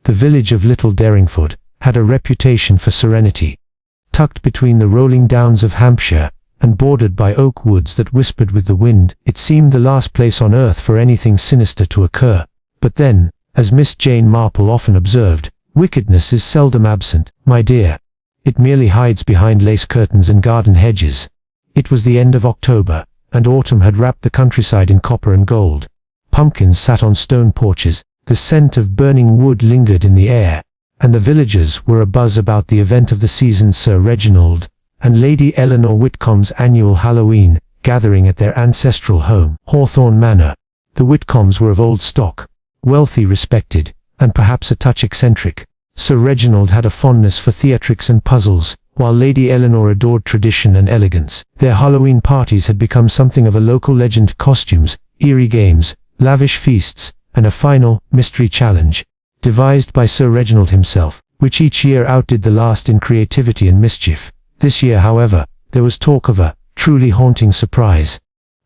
The village of Little Derringford had a reputation for serenity. Tucked between the rolling downs of Hampshire, and bordered by oak woods that whispered with the wind, it seemed the last place on earth for anything sinister to occur. But then, as Miss Jane Marple often observed, wickedness is seldom absent, my dear. It merely hides behind lace curtains and garden hedges. It was the end of October, and autumn had wrapped the countryside in copper and gold. Pumpkins sat on stone porches, the scent of burning wood lingered in the air, and the villagers were abuzz about the event of the season, Sir Reginald and Lady Eleanor Whitcomb's annual Halloween gathering at their ancestral home, Hawthorne Manor. The Whitcombs were of old stock, wealthy, respected, and perhaps a touch eccentric. Sir Reginald had a fondness for theatrics and puzzles, while Lady Eleanor adored tradition and elegance. Their Halloween parties had become something of a local legend: costumes, eerie games, lavish feasts, and a final, mystery challenge, devised by Sir Reginald himself, which each year outdid the last in creativity and mischief. This year, however, there was talk of a truly haunting surprise.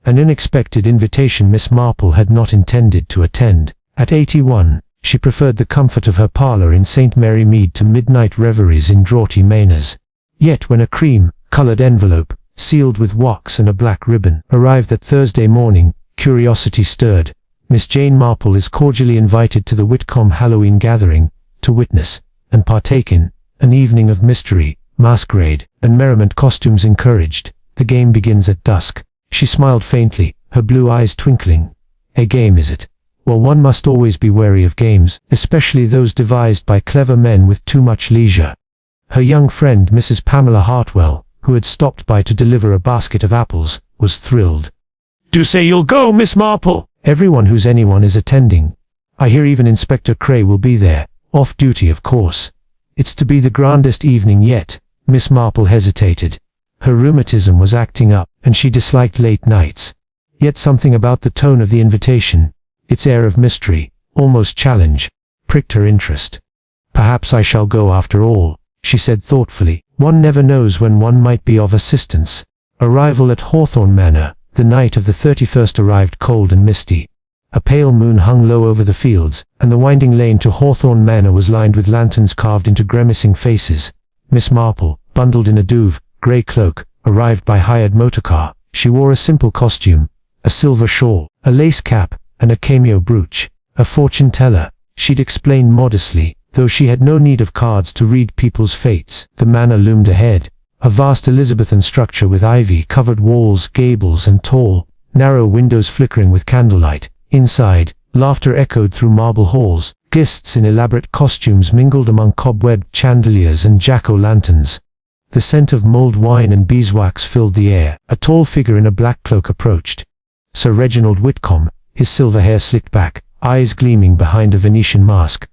An unexpected invitation Miss Marple had not intended to attend. At 81, she preferred the comfort of her parlour in St. Mary Mead to midnight reveries in draughty manors. Yet when a cream-coloured envelope, sealed with wax and a black ribbon, arrived that Thursday morning, curiosity stirred. Miss Jane Marple is cordially invited to the Whitcomb Halloween gathering, to witness, and partake in, an evening of mystery, masquerade, and merriment. Costumes encouraged. The game begins at dusk. She smiled faintly, her blue eyes twinkling. A game, is it? Well, one must always be wary of games, especially those devised by clever men with too much leisure. Her young friend Mrs. Pamela Hartwell, who had stopped by to deliver a basket of apples, was thrilled. "Do say you'll go, Miss Marple!" "Everyone who's anyone is attending. I hear even Inspector Cray will be there, off duty of course. It's to be the grandest evening yet." Miss Marple hesitated. Her rheumatism was acting up, and she disliked late nights. Yet something about the tone of the invitation, its air of mystery, almost challenge, pricked her interest. "Perhaps I shall go after all," she said thoughtfully. "One never knows when one might be of assistance." Arrival at Hawthorne Manor. The night of the 31st arrived cold and misty. A pale moon hung low over the fields, and the winding lane to Hawthorne Manor was lined with lanterns carved into grimacing faces. Miss Marple, bundled in a Douve grey cloak, arrived by hired motorcar. She wore a simple costume, a silver shawl, a lace cap, and a cameo brooch. A fortune teller, she'd explained modestly, though she had no need of cards to read people's fates. The manor loomed ahead, a vast Elizabethan structure with ivy-covered walls, gables, and tall, narrow windows flickering with candlelight. Inside, laughter echoed through marble halls. Guests in elaborate costumes mingled among cobwebbed chandeliers and jack-o'-lanterns. The scent of mulled wine and beeswax filled the air. A tall figure in a black cloak approached. Sir Reginald Whitcomb, his silver hair slicked back, eyes gleaming behind a Venetian mask.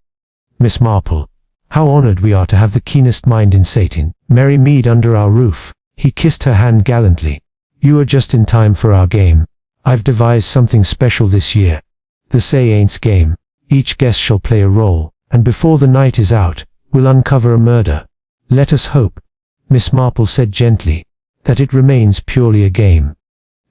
"Miss Marple, how honored we are to have the keenest mind in Satan, Mary Mead under our roof." He kissed her hand gallantly. "You are just in time for our game. I've devised something special this year. The Say Ain't's game. Each guest shall play a role, and before the night is out, we'll uncover a murder. Let us hope," Miss Marple said gently, "that it remains purely a game."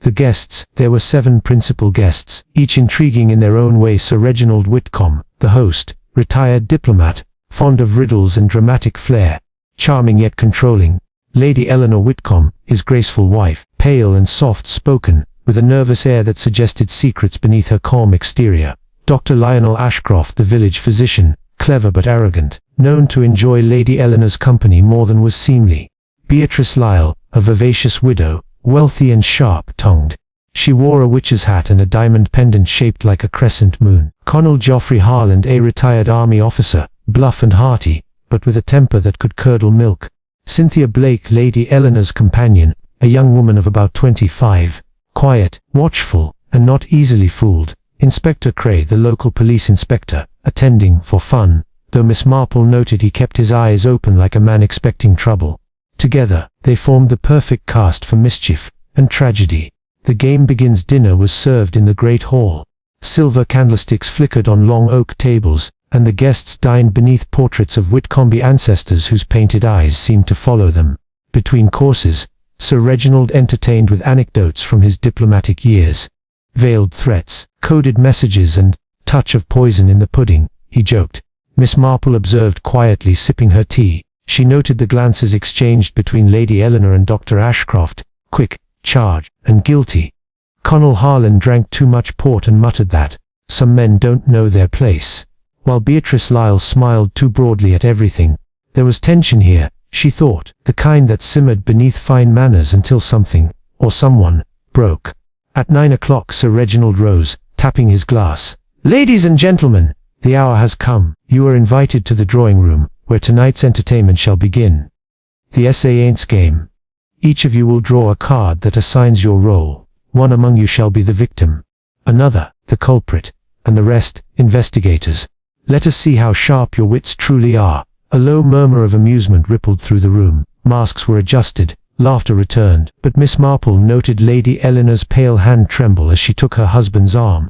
The guests, there were 7 principal guests, each intriguing in their own way. Sir Reginald Whitcomb, the host, retired diplomat, fond of riddles and dramatic flair, charming yet controlling. Lady Eleanor Whitcomb, his graceful wife, pale and soft-spoken, with a nervous air that suggested secrets beneath her calm exterior. Dr. Lionel Ashcroft, the village physician, clever but arrogant, known to enjoy Lady Eleanor's company more than was seemly. Beatrice Lyle, a vivacious widow, wealthy and sharp-tongued. She wore a witch's hat and a diamond pendant shaped like a crescent moon. Colonel Geoffrey Harland, a retired army officer, bluff and hearty, but with a temper that could curdle milk. Cynthia Blake, Lady Eleanor's companion, a young woman of about 25, quiet, watchful, and not easily fooled. Inspector Cray, the local police inspector, attending for fun, though Miss Marple noted he kept his eyes open like a man expecting trouble. Together, they formed the perfect cast for mischief and tragedy. The game begins. Dinner was served in the great hall. Silver candlesticks flickered on long oak tables, and the guests dined beneath portraits of Whitcombe ancestors whose painted eyes seemed to follow them. Between courses, Sir Reginald entertained with anecdotes from his diplomatic years. Veiled threats, coded messages, and touch of poison in the pudding, he joked. Miss Marple observed quietly, sipping her tea. She noted the glances exchanged between Lady Eleanor and Dr. Ashcroft, quick, charged, and guilty. Colonel Harlan drank too much port and muttered that some men don't know their place, while Beatrice Lyle smiled too broadly at everything. There was tension here, she thought, the kind that simmered beneath fine manners until something, or someone, broke. At 9 o'clock Sir Reginald rose, tapping his glass. "Ladies and gentlemen, the hour has come. You are invited to the drawing room, where tonight's entertainment shall begin. The Essay-Aints game. Each of you will draw a card that assigns your role. One among you shall be the victim, another, the culprit, and the rest, investigators. Let us see how sharp your wits truly are." A low murmur of amusement rippled through the room. Masks were adjusted, laughter returned, but Miss Marple noted Lady Eleanor's pale hand tremble as she took her husband's arm.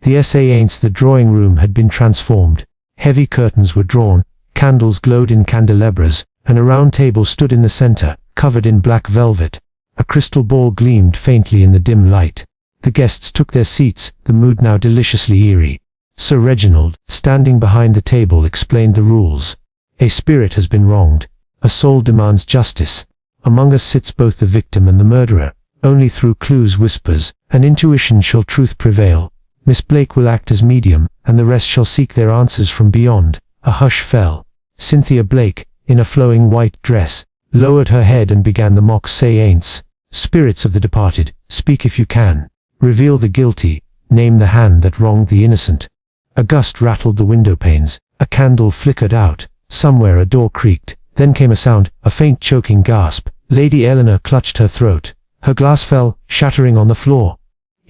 The Essay-Aints, the drawing room had been transformed. Heavy curtains were drawn, candles glowed in candelabras, and a round table stood in the center, covered in black velvet. A crystal ball gleamed faintly in the dim light. The guests took their seats, the mood now deliciously eerie. Sir Reginald, standing behind the table, explained the rules. "A spirit has been wronged. A soul demands justice. Among us sits both the victim and the murderer. Only through clues, whispers, and intuition shall truth prevail. Miss Blake will act as medium, and the rest shall seek their answers from beyond." A hush fell. Cynthia Blake, in a flowing white dress, lowered her head and began the mock say-aints. "Spirits of the departed, speak if you can. Reveal the guilty, name the hand that wronged the innocent." A gust rattled the window panes. A candle flickered out. Somewhere a door creaked. Then came a sound, a faint choking gasp. Lady Eleanor clutched her throat. Her glass fell, shattering on the floor.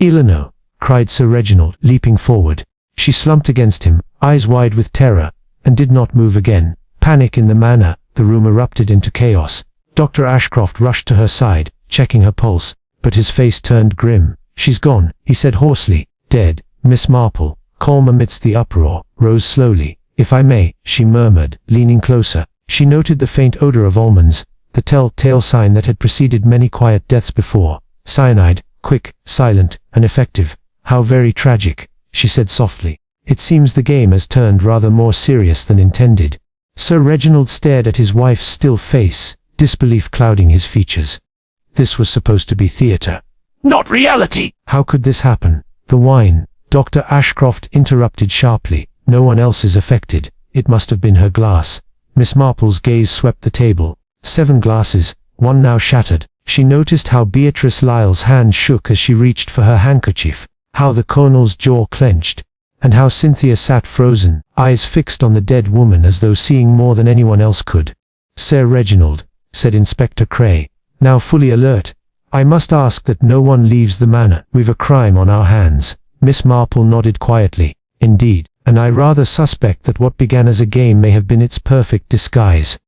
"Eleanor!" cried Sir Reginald, leaping forward. She slumped against him, eyes wide with terror, and did not move again. Panic in the manor. The room erupted into chaos. Dr. Ashcroft rushed to her side, checking her pulse, but his face turned grim. "She's gone," he said hoarsely. "Dead." Miss Marple, calm amidst the uproar, rose slowly. "If I may," she murmured, leaning closer. She noted the faint odor of almonds, the tell-tale sign that had preceded many quiet deaths before. Cyanide, quick, silent, and effective. "How very tragic," she said softly. "It seems the game has turned rather more serious than intended." Sir Reginald stared at his wife's still face, disbelief clouding his features. This was supposed to be theater, not reality. How could this happen? "The wine," Dr. Ashcroft interrupted sharply. "No one else is affected. It must have been her glass." Miss Marple's gaze swept the table. 7 glasses, one now shattered. She noticed how Beatrice Lyle's hand shook as she reached for her handkerchief, how the colonel's jaw clenched, and how Cynthia sat frozen, eyes fixed on the dead woman as though seeing more than anyone else could. "Sir Reginald," said Inspector Cray, now fully alert, "I must ask that no one leaves the manor. We've a crime on our hands." Miss Marple nodded quietly. "Indeed, and I rather suspect that what began as a game may have been its perfect disguise."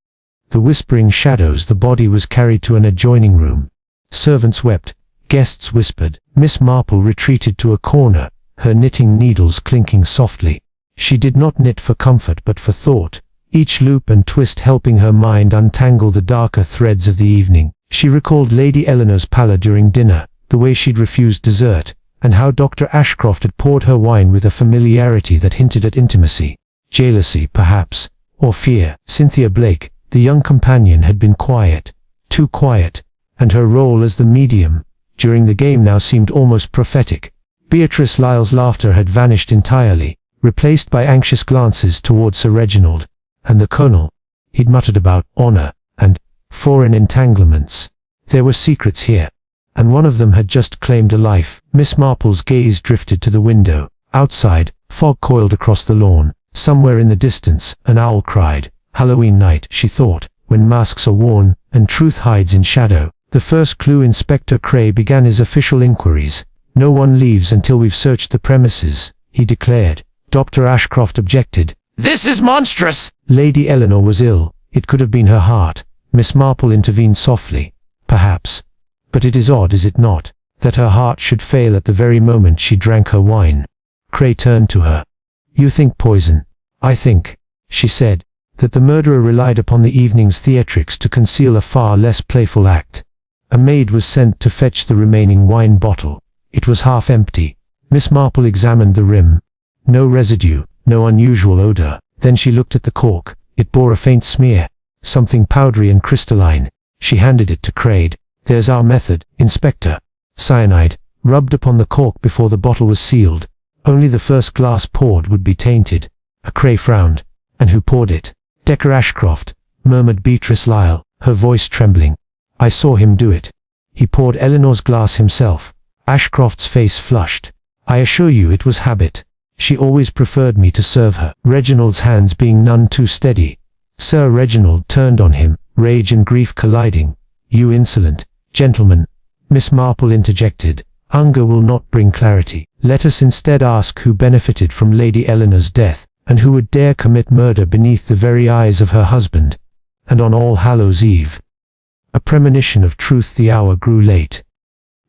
The whispering shadows. The body was carried to an adjoining room. Servants wept. Guests whispered. Miss Marple retreated to a corner, her knitting needles clinking softly. She did not knit for comfort but for thought, each loop and twist helping her mind untangle the darker threads of the evening. She recalled Lady Eleanor's pallor during dinner, the way she'd refused dessert, and how Dr. Ashcroft had poured her wine with a familiarity that hinted at intimacy. Jealousy, perhaps, or fear. Cynthia Blake, the young companion, had been quiet, too quiet, and her role as the medium during the game now seemed almost prophetic. Beatrice Lyle's laughter had vanished entirely, replaced by anxious glances toward Sir Reginald, and the colonel. He'd muttered about honor and foreign entanglements. There were secrets here, and one of them had just claimed a life. Miss Marple's gaze drifted to the window. Outside, fog coiled across the lawn. Somewhere in the distance, an owl cried. Halloween night, she thought, when masks are worn, and truth hides in shadow. The first clue. Inspector Cray began his official inquiries. "No one leaves until we've searched the premises," he declared. Dr. Ashcroft objected. "This is monstrous!" Lady Eleanor was ill. It could have been her heart. Miss Marple intervened softly. "Perhaps. But it is odd, is it not, that her heart should fail at the very moment she drank her wine?" Cray turned to her. "You think poison. I think," she said, "that the murderer relied upon the evening's theatrics to conceal a far less playful act." A maid was sent to fetch the remaining wine bottle. It was half empty. Miss Marple examined the rim. No residue, no unusual odor. Then she looked at the cork. It bore a faint smear, something powdery and crystalline. She handed it to Craig. "There's our method, Inspector. Cyanide, rubbed upon the cork before the bottle was sealed. Only the first glass poured would be tainted." Craig frowned. "And who poured it?" "Decker Ashcroft," murmured Beatrice Lyle, her voice trembling. "I saw him do it. He poured Eleanor's glass himself." Ashcroft's face flushed. "I assure you it was habit. She always preferred me to serve her." Reginald's hands being none too steady. Sir Reginald turned on him, rage and grief colliding. "You insolent gentleman," Miss Marple interjected. "Anger will not bring clarity. Let us instead ask who benefited from Lady Eleanor's death, and who would dare commit murder beneath the very eyes of her husband, and on All Hallows' Eve." A premonition of truth. The hour grew late.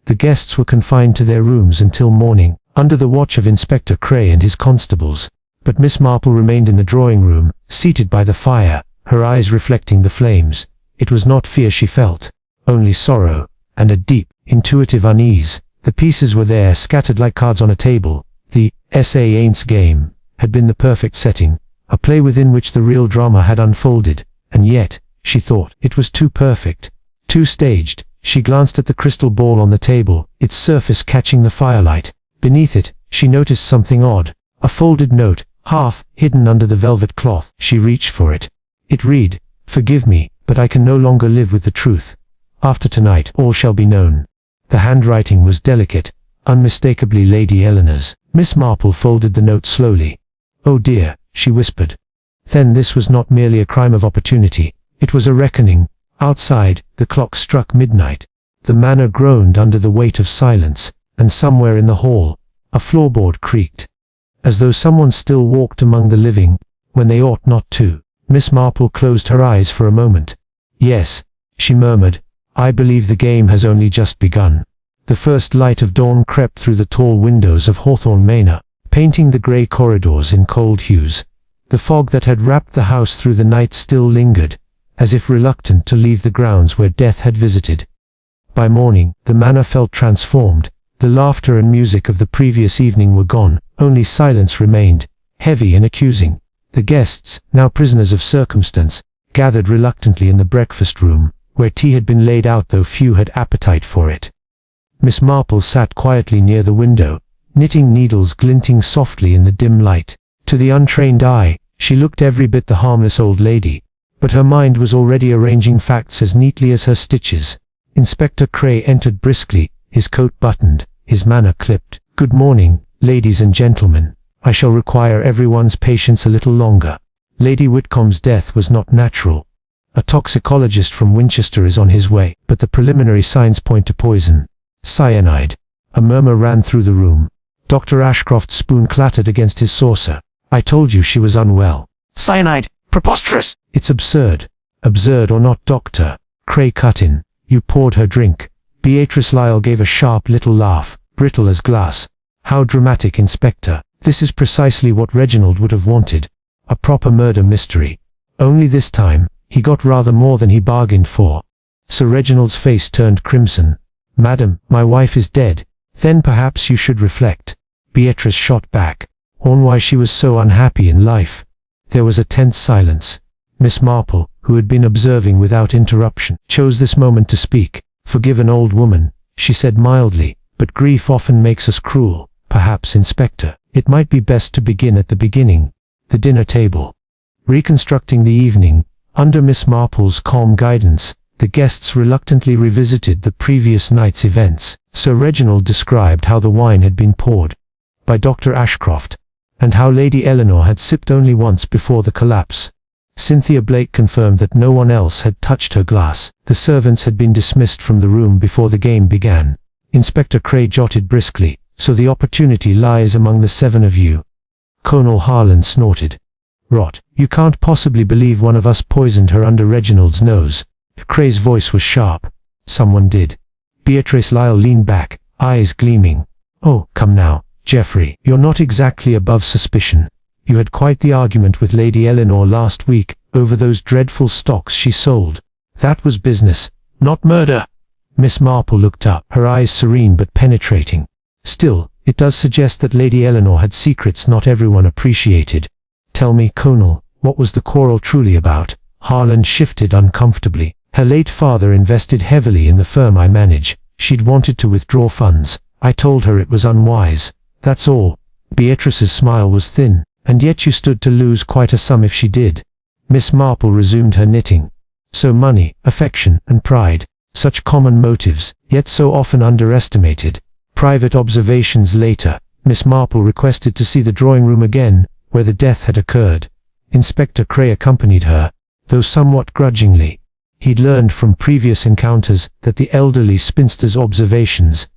The guests were confined to their rooms until morning, under the watch of Inspector Cray and his constables. But Miss Marple remained in the drawing-room, seated by the fire, her eyes reflecting the flames. It was not fear she felt, only sorrow, and a deep, intuitive unease. The pieces were there, scattered like cards on a table. The S.A. Aints game had been the perfect setting, a play within which the real drama had unfolded, and yet, she thought, it was too perfect, too staged. She glanced at the crystal ball on the table, its surface catching the firelight. Beneath it, she noticed something odd, a folded note, half hidden under the velvet cloth. She reached for it. It read, "Forgive me, but I can no longer live with the truth. After tonight, all shall be known." The handwriting was delicate, unmistakably Lady Eleanor's. Miss Marple folded the note slowly. "Oh dear," she whispered. Then this was not merely a crime of opportunity, it was a reckoning. Outside, the clock struck midnight. The manor groaned under the weight of silence, and somewhere in the hall, a floorboard creaked, as though someone still walked among the living, when they ought not to. Miss Marple closed her eyes for a moment. "Yes," she murmured, "I believe the game has only just begun." The first light of dawn crept through the tall windows of Hawthorne Manor, painting the grey corridors in cold hues. The fog that had wrapped the house through the night still lingered, as if reluctant to leave the grounds where death had visited. By morning, the manor felt transformed. The laughter and music of the previous evening were gone, only silence remained, heavy and accusing. The guests, now prisoners of circumstance, gathered reluctantly in the breakfast room, where tea had been laid out though few had appetite for it. Miss Marple sat quietly near the window, knitting needles glinting softly in the dim light. To the untrained eye, she looked every bit the harmless old lady, but her mind was already arranging facts as neatly as her stitches. Inspector Cray entered briskly, his coat buttoned, his manner clipped. "Good morning, ladies and gentlemen. I shall require everyone's patience a little longer. Lady Whitcomb's death was not natural. A toxicologist from Winchester is on his way, but the preliminary signs point to poison. Cyanide." A murmur ran through the room. Dr. Ashcroft's spoon clattered against his saucer. "I told you she was unwell." "Cyanide! Preposterous!" "It's absurd." "Absurd or not, Doctor," Cray cut in. "You poured her drink." Beatrice Lyle gave a sharp little laugh, brittle as glass. "How dramatic, Inspector. This is precisely what Reginald would have wanted. A proper murder mystery. Only this time, he got rather more than he bargained for." Sir Reginald's face turned crimson. "Madam, my wife is dead. Then perhaps you should reflect." Beatrice shot back, on why she was so unhappy in life. There was a tense silence. Miss Marple, who had been observing without interruption, chose this moment to speak. "Forgive an old woman," she said mildly, "but grief often makes us cruel. Perhaps, Inspector, it might be best to begin at the beginning." The dinner table. Reconstructing the evening, under Miss Marple's calm guidance, the guests reluctantly revisited the previous night's events. Sir Reginald described how the wine had been poured by Dr. Ashcroft, and how Lady Eleanor had sipped only once before the collapse. Cynthia Blake confirmed that no one else had touched her glass. The servants had been dismissed from the room before the game began. Inspector Cray jotted briskly, "So the opportunity lies among the 7 of you." Colonel Harlan snorted. "Rot. You can't possibly believe one of us poisoned her under Reginald's nose." Cray's voice was sharp. "Someone did." Beatrice Lyle leaned back, eyes gleaming. "Oh, come now, Geoffrey, you're not exactly above suspicion. You had quite the argument with Lady Eleanor last week, over those dreadful stocks she sold. That was business, not murder." Miss Marple looked up, her eyes serene but penetrating. "Still, it does suggest that Lady Eleanor had secrets not everyone appreciated. Tell me, Colonel, what was the quarrel truly about? Harland shifted uncomfortably. Her late father invested heavily in the firm I manage. She'd wanted to withdraw funds. I told her it was unwise. That's all. Beatrice's smile was thin. And yet you stood to lose quite a sum if she did. Miss Marple resumed her knitting. So money, affection, and pride. Such common motives, yet so often underestimated. Private observations later, Miss Marple requested to see the drawing room again, where the death had occurred. Inspector Cray accompanied her, though somewhat grudgingly. He'd learned from previous encounters that the elderly spinster's observations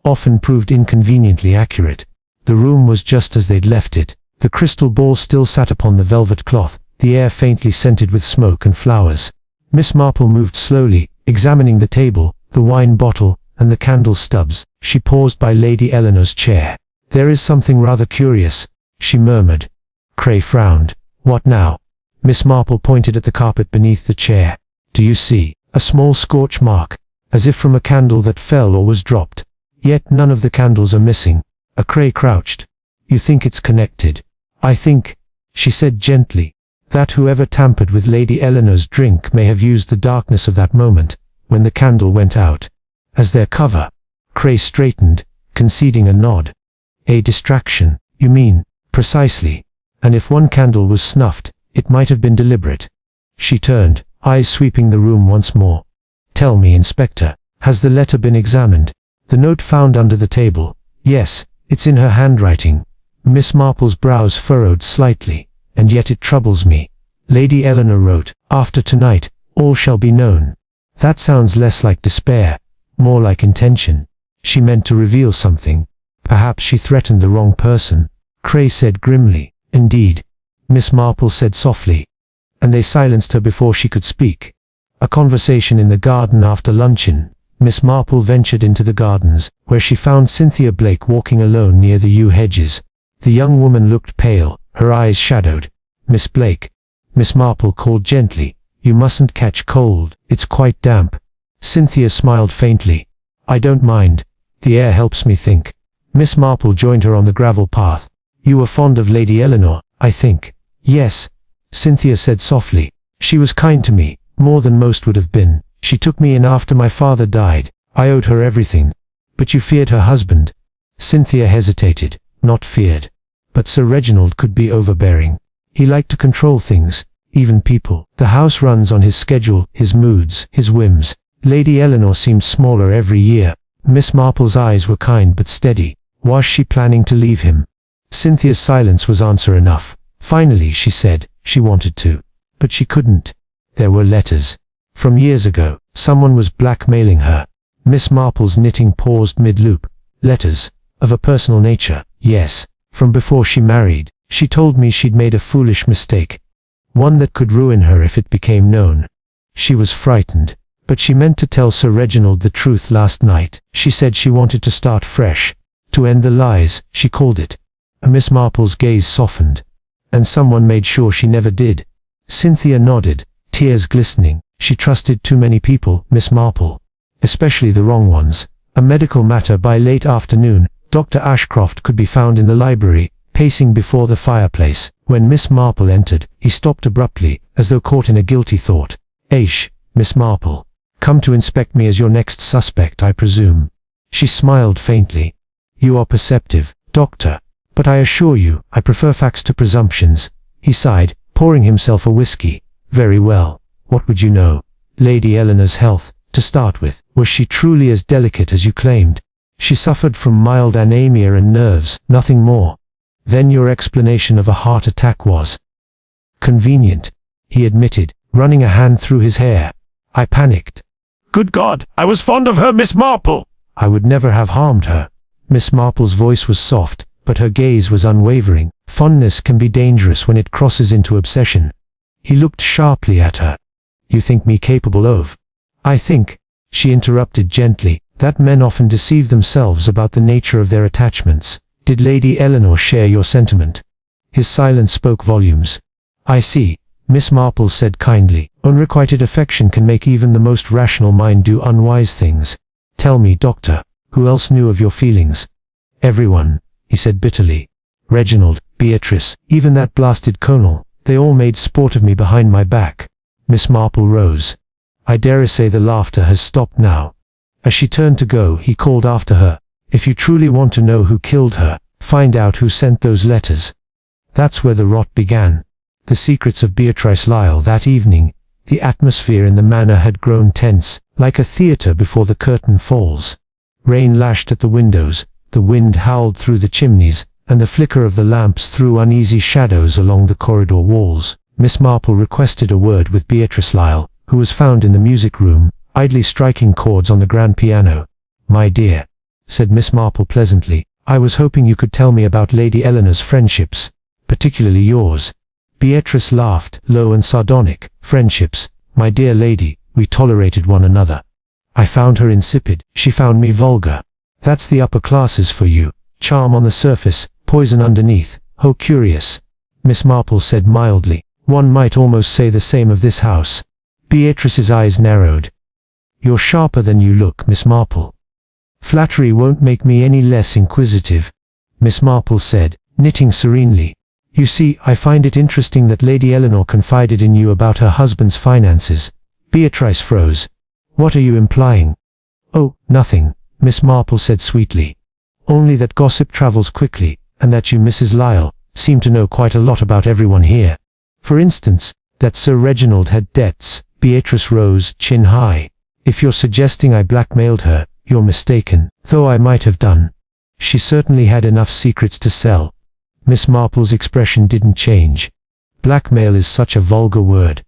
often proved inconveniently accurate. The room was just as they'd left it. The crystal ball still sat upon the velvet cloth, the air faintly scented with smoke and flowers. Miss Marple moved slowly, examining the table, the wine bottle, and the candle stubs. She paused by Lady Eleanor's chair. "There is something rather curious," she murmured. Cray frowned. "What now?" Miss Marple pointed at the carpet beneath the chair. "Do you see a small scorch mark, as if from a candle that fell or was dropped? Yet none of the candles are missing." Cray crouched. "You think it's connected?" "I think," she said gently, "that whoever tampered with Lady Eleanor's drink may have used the darkness of that moment, when the candle went out, as their cover." Cray straightened, conceding a nod. "A distraction, you mean?" "Precisely. And if one candle was snuffed, it might have been deliberate." She turned, eyes sweeping the room once more. "Tell me, Inspector, has the letter been examined?" "The note found under the table? Yes, it's in her handwriting." Miss Marple's brows furrowed slightly. "And yet it troubles me. Lady Eleanor wrote, 'After tonight, all shall be known.' That sounds less like despair, more like intention. She meant to reveal something. Perhaps she threatened the wrong person." Cray said grimly. "Indeed," Miss Marple said softly. And they silenced her before she could speak. A conversation in the garden after luncheon. Miss Marple ventured into the gardens, where she found Cynthia Blake walking alone near the yew hedges. The young woman looked pale, her eyes shadowed. "Miss Blake," Miss Marple called gently, "you mustn't catch cold, it's quite damp." Cynthia smiled faintly. "I don't mind. The air helps me think." Miss Marple joined her on the gravel path. "You were fond of Lady Eleanor, I think." "Yes," Cynthia said softly. "She was kind to me, more than most would have been. She took me in after my father died. I owed her everything." "But you feared her husband?" Cynthia hesitated. "Not feared. But Sir Reginald could be overbearing. He liked to control things, even people. The house runs on his schedule, his moods, his whims. Lady Eleanor seemed smaller every year." Miss Marple's eyes were kind but steady. Was she planning to leave him? Cynthia's silence was answer enough. Finally she said, she wanted to. But she couldn't. There were letters. From years ago, someone was blackmailing her. Miss Marple's knitting paused mid-loop. "Letters? Of a personal nature?" "Yes. From before she married. She told me she'd made a foolish mistake. One that could ruin her if it became known. She was frightened. But she meant to tell Sir Reginald the truth last night. She said she wanted to start fresh. To end the lies, she called it." Miss Marple's gaze softened. "And someone made sure she never did." Cynthia nodded, tears glistening. "She trusted too many people, Miss Marple. Especially the wrong ones." A medical matter. By late afternoon, Dr. Ashcroft could be found in the library, pacing before the fireplace. When Miss Marple entered, he stopped abruptly, as though caught in a guilty thought. Miss Marple. Come to inspect me as your next suspect, I presume." She smiled faintly. "You are perceptive, Doctor. But I assure you, I prefer facts to presumptions." He sighed, pouring himself a whiskey. "Very well. What would you know? Lady Eleanor's health, to start with. Was she truly as delicate as you claimed?" "She suffered from mild anemia and nerves, nothing more." "Then your explanation of a heart attack was convenient," he admitted, running a hand through his hair. "I panicked." Good God, I was fond of her, Miss Marple. "I would never have harmed her." Miss Marple's voice was soft, but her gaze was unwavering. Fondness can be dangerous when it crosses into obsession. He looked sharply at her. "You think me capable of?" "I think," she interrupted gently, "that men often deceive themselves about the nature of their attachments. Did Lady Eleanor share your sentiment?" His silence spoke volumes. "I see," Miss Marple said kindly. "Unrequited affection can make even the most rational mind do unwise things. Tell me, Doctor, who else knew of your feelings?" "Everyone," he said bitterly. "Reginald, Beatrice, even that blasted colonel, they all made sport of me behind my back. Miss Marple rose. I dare say the laughter has stopped now. As she turned to go, he called after her, if you truly want to know who killed her, find out who sent those letters. That's where the rot began. The secrets of Beatrice Lyle that evening. The atmosphere in the manor had grown tense, like a theatre before the curtain falls. Rain lashed at the windows, the wind howled through the chimneys, and the flicker of the lamps threw uneasy shadows along the corridor walls. Miss Marple requested a word with Beatrice Lyle, who was found in the music room, idly striking chords on the grand piano. My dear, said Miss Marple pleasantly, I was hoping you could tell me about Lady Eleanor's friendships, particularly yours. Beatrice laughed, low and sardonic. Friendships, my dear lady, we tolerated one another. I found her insipid, she found me vulgar. That's the upper classes for you. Charm on the surface, poison underneath. Oh, curious. Miss Marple said mildly. One might almost say the same of this house. Beatrice's eyes narrowed. You're sharper than you look, Miss Marple. Flattery won't make me any less inquisitive, Miss Marple said, knitting serenely. You see, I find it interesting that Lady Eleanor confided in you about her husband's finances. Beatrice froze. What are you implying? Oh, nothing, Miss Marple said sweetly. Only that gossip travels quickly, and that you, Mrs. Lyle, seem to know quite a lot about everyone here. For instance, that Sir Reginald had debts. Beatrice rose, chin high. If you're suggesting I blackmailed her, you're mistaken, though I might have done. She certainly had enough secrets to sell. Miss Marple's expression didn't change. Blackmail is such a vulgar word.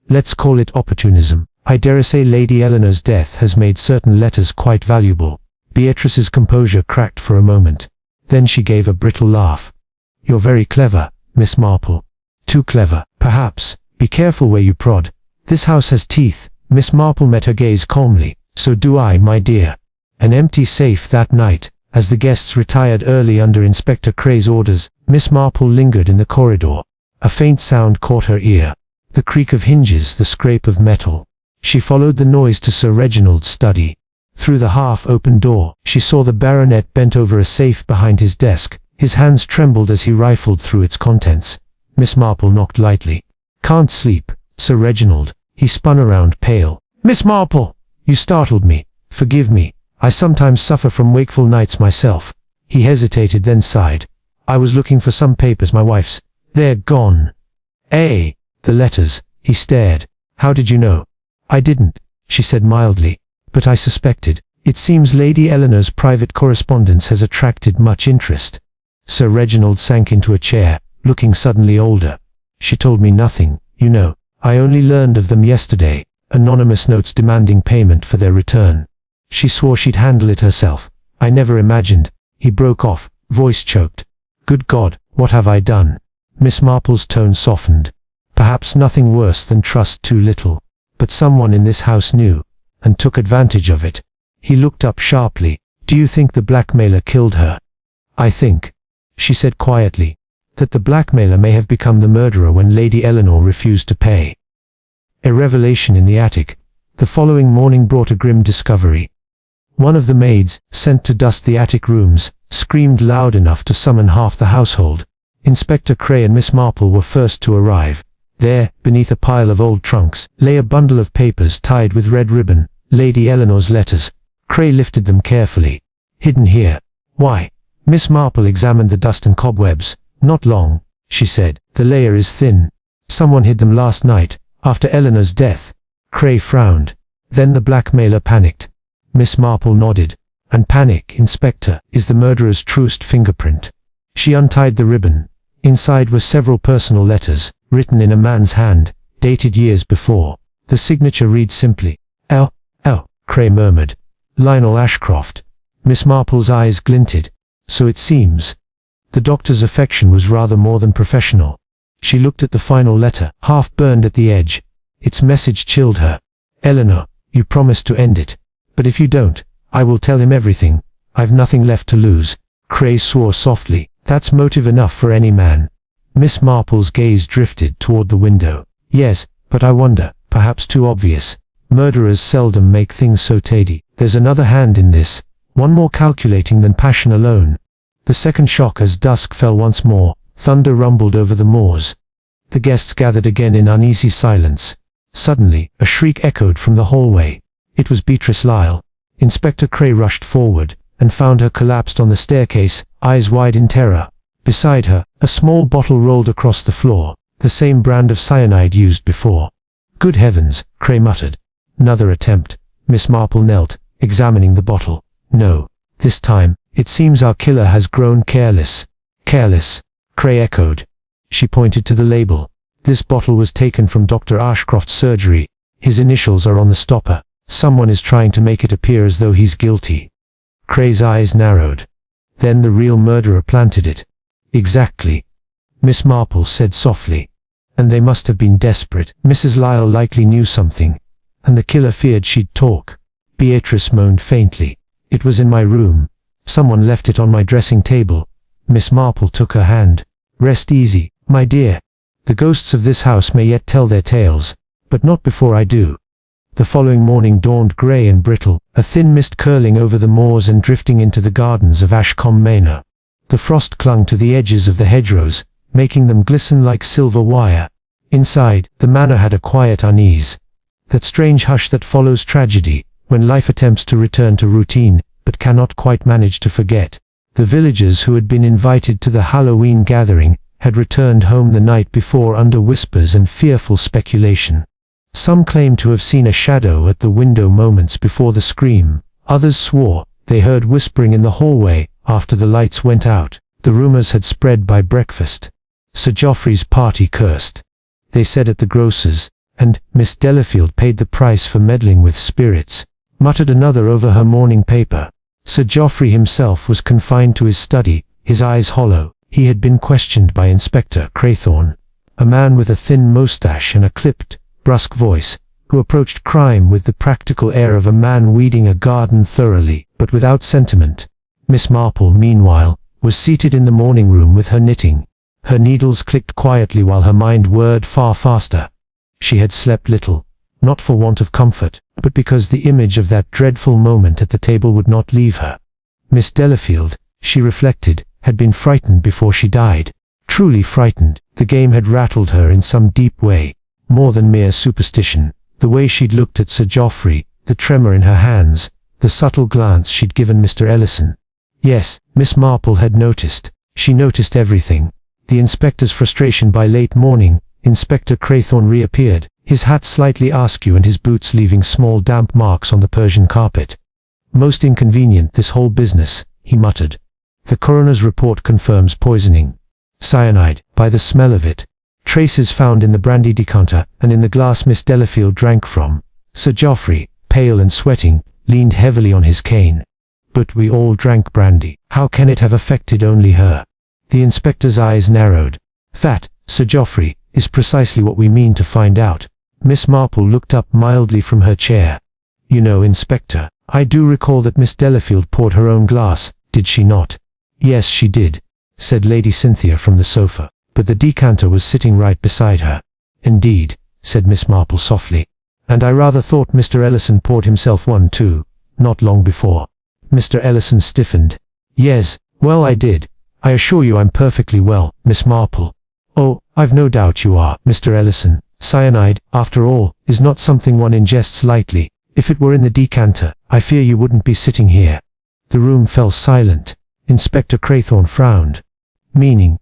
Let's call it opportunism. I dare say Lady Eleanor's death has made certain letters quite valuable. Beatrice's composure cracked for a moment. Then she gave a brittle laugh. You're very clever, Miss Marple. Too clever, perhaps. Be careful where you prod. This house has teeth. Miss Marple met her gaze calmly. So do I, my dear. An empty safe that night. As the guests retired early under Inspector Cray's orders, Miss Marple lingered in the corridor. A faint sound caught her ear. The creak of hinges, the scrape of metal. She followed the noise to Sir Reginald's study. Through the half-open door, she saw the baronet bent over a safe behind his desk. His hands trembled as he rifled through its contents. Miss Marple knocked lightly. Can't sleep, Sir Reginald. He spun around, pale. Miss Marple! You startled me. Forgive me. I sometimes suffer from wakeful nights myself. He hesitated, then sighed. I was looking for some papers, my wife's. They're gone. The letters. He stared. How did you know? I didn't, she said mildly. But I suspected. It seems Lady Eleanor's private correspondence has attracted much interest. Sir Reginald sank into a chair, looking suddenly older. She told me nothing, you know. I only learned of them yesterday. Anonymous notes demanding payment for their return. She swore she'd handle it herself. I never imagined. He broke off, voice choked. Good God, what have I done? Miss Marple's tone softened. Perhaps nothing worse than trust too little. But someone in this house knew, and took advantage of it. He looked up sharply. Do you think the blackmailer killed her? I think, she said quietly, that the blackmailer may have become the murderer when Lady Eleanor refused to pay. A revelation in the attic. The following morning brought a grim discovery. One of the maids, sent to dust the attic rooms, screamed loud enough to summon half the household. Inspector Cray and Miss Marple were first to arrive. There, beneath a pile of old trunks, lay a bundle of papers tied with red ribbon, Lady Eleanor's letters. Cray lifted them carefully. Hidden here. Why? Miss Marple examined the dust and cobwebs. Not long, she said. The layer is thin. Someone hid them last night, after Eleanor's death. Cray frowned. Then the blackmailer panicked. Miss Marple nodded. And panic, Inspector, is the murderer's truest fingerprint. She untied the ribbon. Inside were several personal letters, written in a man's hand, dated years before. The signature reads simply, L. Cray murmured. Lionel Ashcroft. Miss Marple's eyes glinted. So it seems. The doctor's affection was rather more than professional. She looked at the final letter, half burned at the edge. Its message chilled her. Eleanor, you promised to end it. But if you don't, I will tell him everything. I've nothing left to lose. Cray swore softly. That's motive enough for any man. Miss Marple's gaze drifted toward the window. Yes, but I wonder, perhaps too obvious. Murderers seldom make things so shady. There's another hand in this, one more calculating than passion alone. The second shock as dusk fell once more, Thunder rumbled over the moors. The guests gathered again in uneasy silence. Suddenly, a shriek echoed from the hallway. It was Beatrice Lyle. Inspector Cray rushed forward, and found her collapsed on the staircase, eyes wide in terror. Beside her, a small bottle rolled across the floor, the same brand of cyanide used before. "Good heavens," Cray muttered. Another attempt. Miss Marple knelt, examining the bottle. "No. This time, it seems our killer has grown careless." "Careless," Cray echoed. She pointed to the label. "This bottle was taken from Dr. Ashcroft's surgery. His initials are on the stopper. Someone is trying to make it appear as though he's guilty." Cray's eyes narrowed. "Then the real murderer planted it." "Exactly," Miss Marple said softly. "And they must have been desperate. Mrs. Lyle likely knew something, and the killer feared she'd talk." Beatrice moaned faintly. "It was in my room. Someone left it on my dressing table." Miss Marple took her hand. "Rest easy, my dear. The ghosts of this house may yet tell their tales, but not before I do." The following morning dawned grey and brittle, a thin mist curling over the moors and drifting into the gardens of Ashcombe Manor. The frost clung to the edges of the hedgerows, making them glisten like silver wire. Inside, the manor had a quiet unease. That strange hush that follows tragedy, when life attempts to return to routine, but cannot quite manage to forget. The villagers who had been invited to the Halloween gathering had returned home the night before under whispers and fearful speculation. Some claimed to have seen a shadow at the window moments before the scream. Others swore they heard whispering in the hallway after the lights went out. The rumors had spread by breakfast. Sir Geoffrey's party cursed, they said at the grocer's, and Miss Delafield paid the price for meddling with spirits, muttered another over her morning paper. Sir Geoffrey himself was confined to his study, his eyes hollow. He had been questioned by Inspector Craythorne, a man with a thin moustache and a clipped, brusque voice, who approached crime with the practical air of a man weeding a garden thoroughly, but without sentiment. Miss Marple, meanwhile, was seated in the morning room with her knitting. Her needles clicked quietly while her mind whirred far faster. She had slept little, not for want of comfort, but because the image of that dreadful moment at the table would not leave her. Miss Delafield, she reflected, had been frightened before she died. Truly frightened. The game had rattled her in some deep way, more than mere superstition. The way she'd looked at Sir Geoffrey, the tremor in her hands, the subtle glance she'd given Mr. Ellison. Yes, Miss Marple had noticed. She noticed everything. The inspector's frustration by late morning. Inspector Craythorne reappeared, his hat slightly askew and his boots leaving small damp marks on the Persian carpet. "Most inconvenient, this whole business," he muttered. "The coroner's report confirms poisoning. Cyanide, by the smell of it. Traces found in the brandy decanter and in the glass Miss Delafield drank from." Sir Geoffrey, pale and sweating, leaned heavily on his cane. "But we all drank brandy. How can it have affected only her?" The inspector's eyes narrowed. "That, Sir Geoffrey, is precisely what we mean to find out." Miss Marple looked up mildly from her chair. "You know, Inspector, I do recall that Miss Delafield poured her own glass, did she not?" "Yes, she did," said Lady Cynthia from the sofa, "but the decanter was sitting right beside her." "Indeed," said Miss Marple softly. "And I rather thought Mr. Ellison poured himself one too, not long before." Mr. Ellison stiffened. "Yes, well, I did. I assure you I'm perfectly well, Miss Marple." "Oh, I've no doubt you are, Mr. Ellison. Cyanide, after all, is not something one ingests lightly. If it were in the decanter, I fear you wouldn't be sitting here." The room fell silent. Inspector Craythorne frowned. Meaning?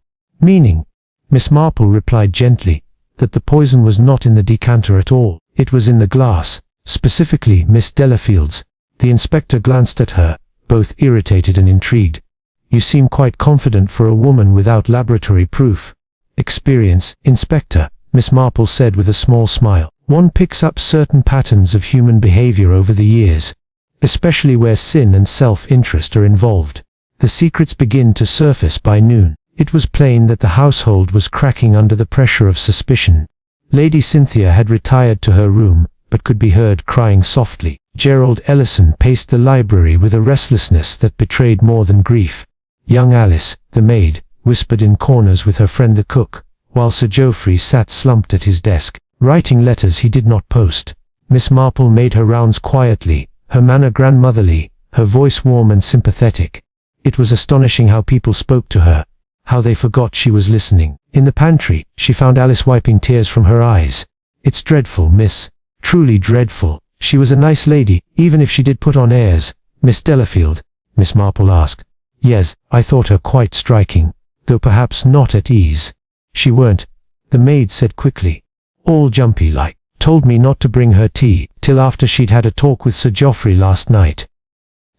Miss Marple replied gently, that the poison was not in the decanter at all. It was in the glass, specifically Miss Delafield's. The inspector glanced at her, both irritated and intrigued. "You seem quite confident for a woman without laboratory proof." "Experience, Inspector," Miss Marple said with a small smile. "One picks up certain patterns of human behavior over the years, especially where sin and self-interest are involved. The secrets begin to surface by noon." It was plain that the household was cracking under the pressure of suspicion. Lady Cynthia had retired to her room, but could be heard crying softly. Gerald Ellison paced the library with a restlessness that betrayed more than grief. Young Alice, the maid, whispered in corners with her friend the cook, while Sir Geoffrey sat slumped at his desk, writing letters he did not post. Miss Marple made her rounds quietly, her manner grandmotherly, her voice warm and sympathetic. It was astonishing how people spoke to her, How they forgot she was listening. In the pantry, she found Alice wiping tears from her eyes. It's dreadful, miss. Truly dreadful. She was a nice lady, even if she did put on airs. Miss Delafield? Miss Marple asked. Yes, I thought her quite striking, though perhaps not at ease. She weren't, the maid said quickly. All jumpy like. Told me not to bring her tea till after she'd had a talk with Sir Geoffrey last night.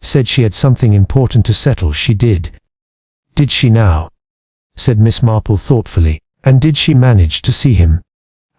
Said she had something important to settle, she did. Did she now? Said Miss Marple thoughtfully. And did she manage to see him?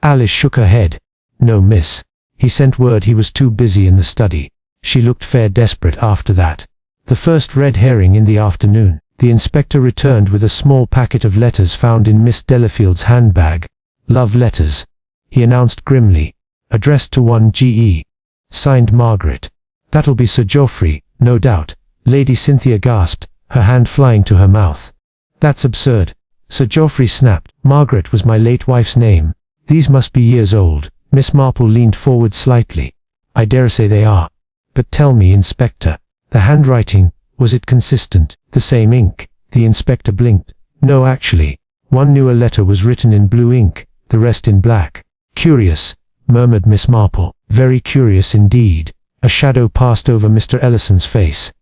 Alice shook her head. No, miss. He sent word he was too busy in the study. She looked fair desperate after that. The first red herring in the afternoon. The inspector returned with a small packet of letters found in Miss Delafield's handbag. Love letters, he announced grimly. Addressed to one G.E. Signed Margaret. That'll be Sir Geoffrey, no doubt. Lady Cynthia gasped, her hand flying to her mouth. That's absurd. Sir Geoffrey snapped. Margaret was my late wife's name. These must be years old. Miss Marple leaned forward slightly. I dare say they are. But tell me, Inspector, the handwriting, was it consistent? The same ink? The inspector blinked. No, actually. One newer letter was written in blue ink, the rest in black. Curious, murmured Miss Marple. Very curious indeed. A shadow passed over Mr. Ellison's face.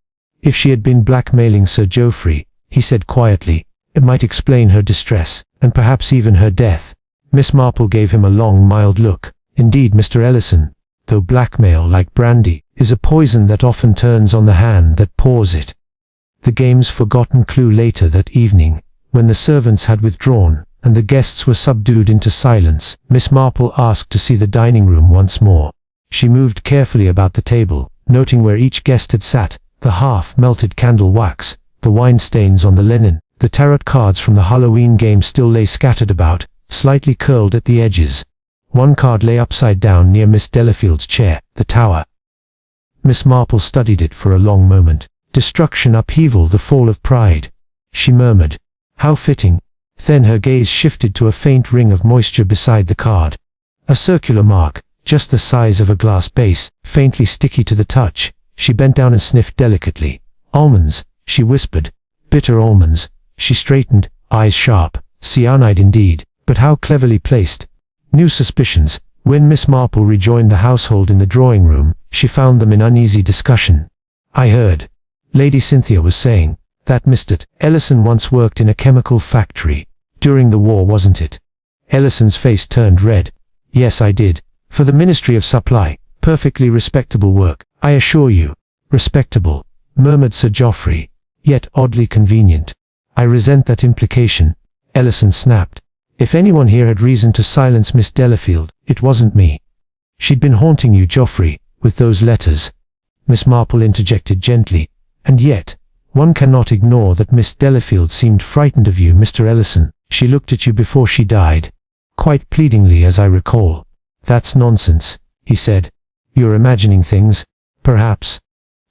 If she had been blackmailing Sir Geoffrey, he said quietly, it might explain her distress, and perhaps even her death. Miss Marple gave him a long, mild look. Indeed, Mr. Ellison, though blackmail, like brandy, is a poison that often turns on the hand that pours it. The game's forgotten clue later that evening, when the servants had withdrawn, and the guests were subdued into silence, Miss Marple asked to see the dining room once more. She moved carefully about the table, noting where each guest had sat, the half-melted candle wax, the wine stains on the linen. The tarot cards from the Halloween game still lay scattered about, slightly curled at the edges. One card lay upside down near Miss Delafield's chair, the Tower. Miss Marple studied it for a long moment. Destruction, upheaval, the fall of pride. She murmured, how fitting. Then her gaze shifted to a faint ring of moisture beside the card. A circular mark, just the size of a glass base, faintly sticky to the touch. She bent down and sniffed delicately. Almonds, she whispered. Bitter almonds. She straightened, eyes sharp. Cyanide indeed, but how cleverly placed. New suspicions. When Miss Marple rejoined the household in the drawing room, she found them in uneasy discussion. I heard, Lady Cynthia was saying, that Mr. Ellison once worked in a chemical factory. During the war, wasn't it? Ellison's face turned red. Yes, I did. For the Ministry of Supply. Perfectly respectable work, I assure you. Respectable, murmured Sir Geoffrey. Yet oddly convenient. I resent that implication. Ellison snapped. If anyone here had reason to silence Miss Delafield, it wasn't me. She'd been haunting you, Geoffrey, with those letters. Miss Marple interjected gently. And yet, one cannot ignore that Miss Delafield seemed frightened of you, Mr. Ellison. She looked at you before she died. Quite pleadingly, as I recall. That's nonsense, he said. You're imagining things. Perhaps,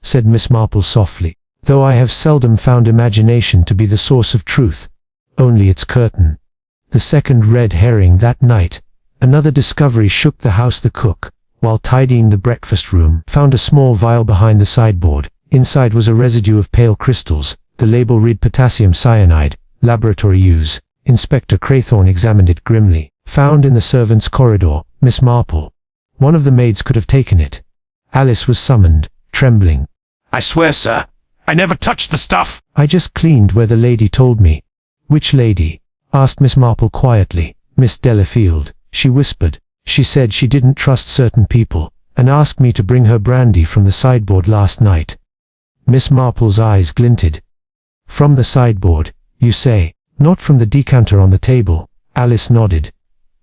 said Miss Marple softly, though I have seldom found imagination to be the source of truth. Only its curtain. The second red herring that night. Another discovery shook the house. The cook, while tidying the breakfast room, found a small vial behind the sideboard. Inside was a residue of pale crystals. The label read potassium cyanide, laboratory use. Inspector Craythorne examined it grimly. Found in the servants' corridor, Miss Marple. One of the maids could have taken it. Alice was summoned, trembling. I swear, sir, I never touched the stuff. I just cleaned where the lady told me. Which lady? Asked Miss Marple quietly. Miss Delafield, she whispered. She said she didn't trust certain people, and asked me to bring her brandy from the sideboard last night. Miss Marple's eyes glinted. From the sideboard, you say? Not from the decanter on the table? Alice nodded.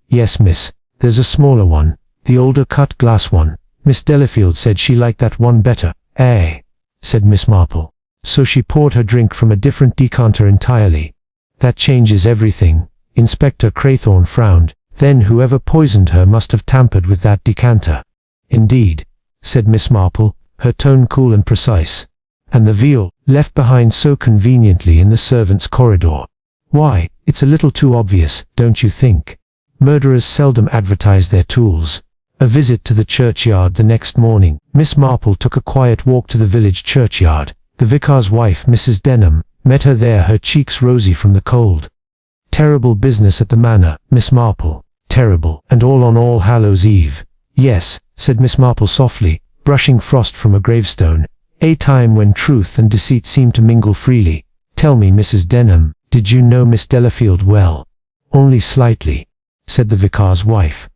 Yes, miss. There's a smaller one, the older cut glass one. Miss Delafield said she liked that one better. Eh? Said Miss Marple. So she poured her drink from a different decanter entirely. That changes everything. Inspector Craythorne frowned. Then whoever poisoned her must have tampered with that decanter. Indeed, said Miss Marple, her tone cool and precise. And the veal, left behind so conveniently in the servants' corridor. Why, it's a little too obvious, don't you think? Murderers seldom advertise their tools. A visit to the churchyard the next morning. Miss Marple took a quiet walk to the village churchyard. The vicar's wife, Mrs. Denham, met her there, her cheeks rosy from the cold. Terrible business at the manor, Miss Marple. Terrible. And all on All Hallows Eve. Yes, said Miss Marple softly, brushing frost from a gravestone. A time when truth and deceit seemed to mingle freely. Tell me, Mrs. Denham, did you know Miss Delafield well? Only slightly, said the vicar's wife.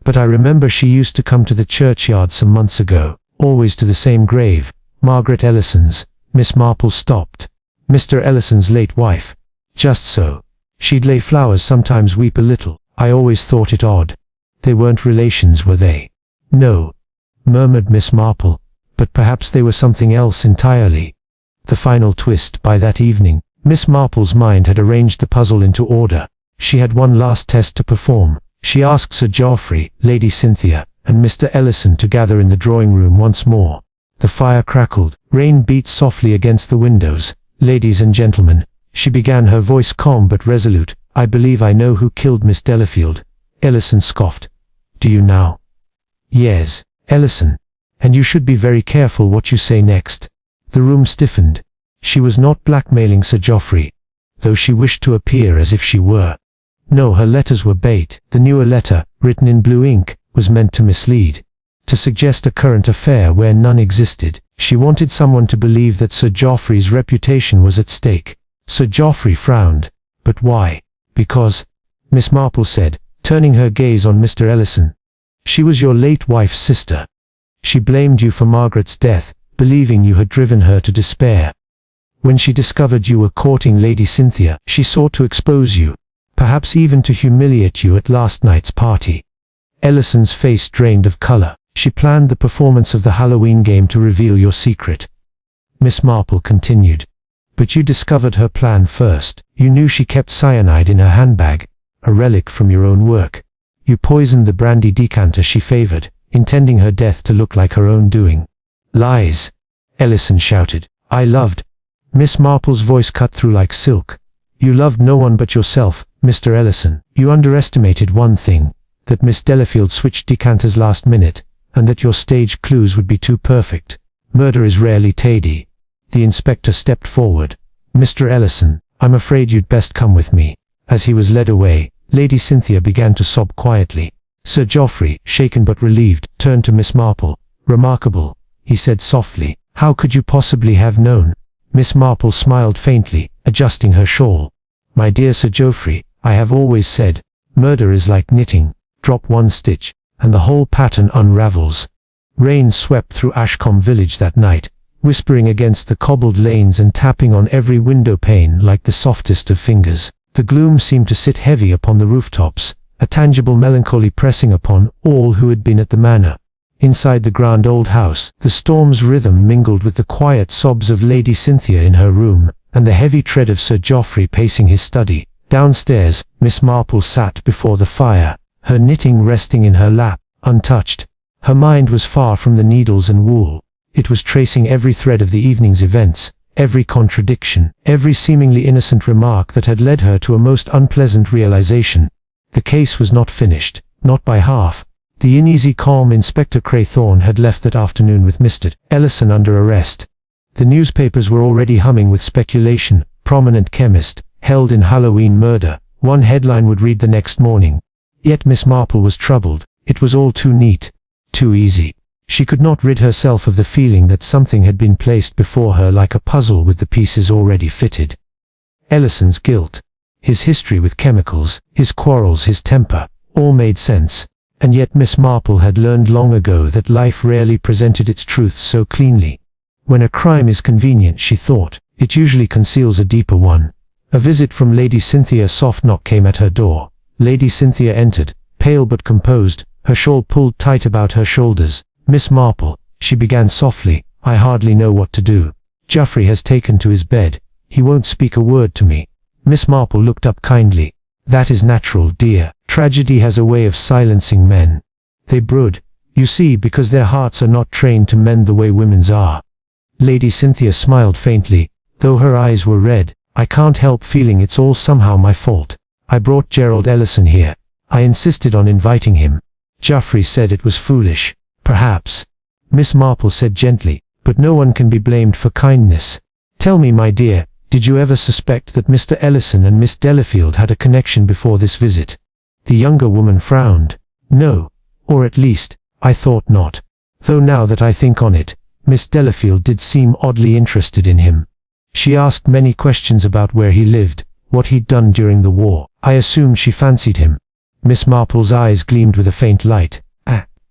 But I remember she used to come to the churchyard some months ago, always to the same grave, Margaret Ellison's. Miss Marple stopped. Mr. Ellison's late wife. Just so. She'd lay flowers, sometimes weep a little. I always thought it odd. They weren't relations, were they? No, murmured Miss Marple, but perhaps they were something else entirely. The final twist. By that evening, Miss Marple's mind had arranged the puzzle into order. She had one last test to perform. She asked Sir Geoffrey, Lady Cynthia, and Mr. Ellison to gather in the drawing-room once more. The fire crackled, rain beat softly against the windows. Ladies and gentlemen, she began, her voice calm but resolute, I believe I know who killed Miss Delafield. Ellison scoffed. Do you now? Yes, Ellison. And you should be very careful what you say next. The room stiffened. She was not blackmailing Sir Geoffrey, though she wished to appear as if she were. No, her letters were bait. The newer letter, written in blue ink, was meant to mislead, to suggest a current affair where none existed. She wanted someone to believe that Sir Geoffrey's reputation was at stake. Sir Geoffrey frowned. But why? Because, Miss Marple said, turning her gaze on Mr. Ellison, she was your late wife's sister. She blamed you for Margaret's death, believing you had driven her to despair. When she discovered you were courting Lady Cynthia, she sought to expose you, perhaps even to humiliate you at last night's party. Ellison's face drained of color. She planned the performance of the Halloween game to reveal your secret. Miss Marple continued. But you discovered her plan first. You knew she kept cyanide in her handbag, a relic from your own work. You poisoned the brandy decanter she favored, intending her death to look like her own doing. Lies, Ellison shouted. I loved. Miss Marple's voice cut through like silk. You loved no one but yourself, Mr. Ellison. You underestimated one thing, that Miss Delafield switched decanters last minute, and that your stage clues would be too perfect. Murder is rarely tidy. The inspector stepped forward. Mr. Ellison, I'm afraid you'd best come with me. As he was led away, Lady Cynthia began to sob quietly. Sir Geoffrey, shaken but relieved, turned to Miss Marple. Remarkable, he said softly. How could you possibly have known? Miss Marple smiled faintly, adjusting her shawl. My dear Sir Geoffrey, I have always said, murder is like knitting. Drop one stitch, and the whole pattern unravels. Rain swept through Ashcombe village that night, whispering against the cobbled lanes and tapping on every window pane like the softest of fingers. The gloom seemed to sit heavy upon the rooftops, a tangible melancholy pressing upon all who had been at the manor. Inside the grand old house, the storm's rhythm mingled with the quiet sobs of Lady Cynthia in her room, and the heavy tread of Sir Geoffrey pacing his study. Downstairs, Miss Marple sat before the fire, her knitting resting in her lap, untouched. Her mind was far from the needles and wool. It was tracing every thread of the evening's events, every contradiction, every seemingly innocent remark that had led her to a most unpleasant realization. The case was not finished, not by half. The uneasy calm Inspector Craythorne had left that afternoon with Mr. Ellison under arrest. The newspapers were already humming with speculation. Prominent chemist, held in Halloween murder. One headline would read the next morning. Yet Miss Marple was troubled. It was all too neat, too easy. She could not rid herself of the feeling that something had been placed before her like a puzzle with the pieces already fitted. Ellison's guilt, his history with chemicals, his quarrels, his temper, all made sense. And yet Miss Marple had learned long ago that life rarely presented its truths so cleanly. When a crime is convenient, she thought, it usually conceals a deeper one. A visit from Lady Cynthia. Soft knock came at her door. Lady Cynthia entered, pale but composed, her shawl pulled tight about her shoulders. Miss Marple, she began softly, I hardly know what to do. Geoffrey has taken to his bed. He won't speak a word to me. Miss Marple looked up kindly. That is natural, dear. Tragedy has a way of silencing men. They brood, you see, because their hearts are not trained to mend the way women's are. Lady Cynthia smiled faintly, though her eyes were red. I can't help feeling it's all somehow my fault. I brought Gerald Ellison here. I insisted on inviting him. Geoffrey said it was foolish. Perhaps, Miss Marple said gently, but no one can be blamed for kindness. Tell me, my dear, Did you ever suspect that Mr. Ellison and Miss Delafield had a connection before this visit? The younger woman frowned. No, or at least, I thought not. Though now that I think on it, Miss Delafield did seem oddly interested in him. She asked many questions about where he lived, what he'd done during the war. I assumed she fancied him. Miss Marple's eyes gleamed with a faint light.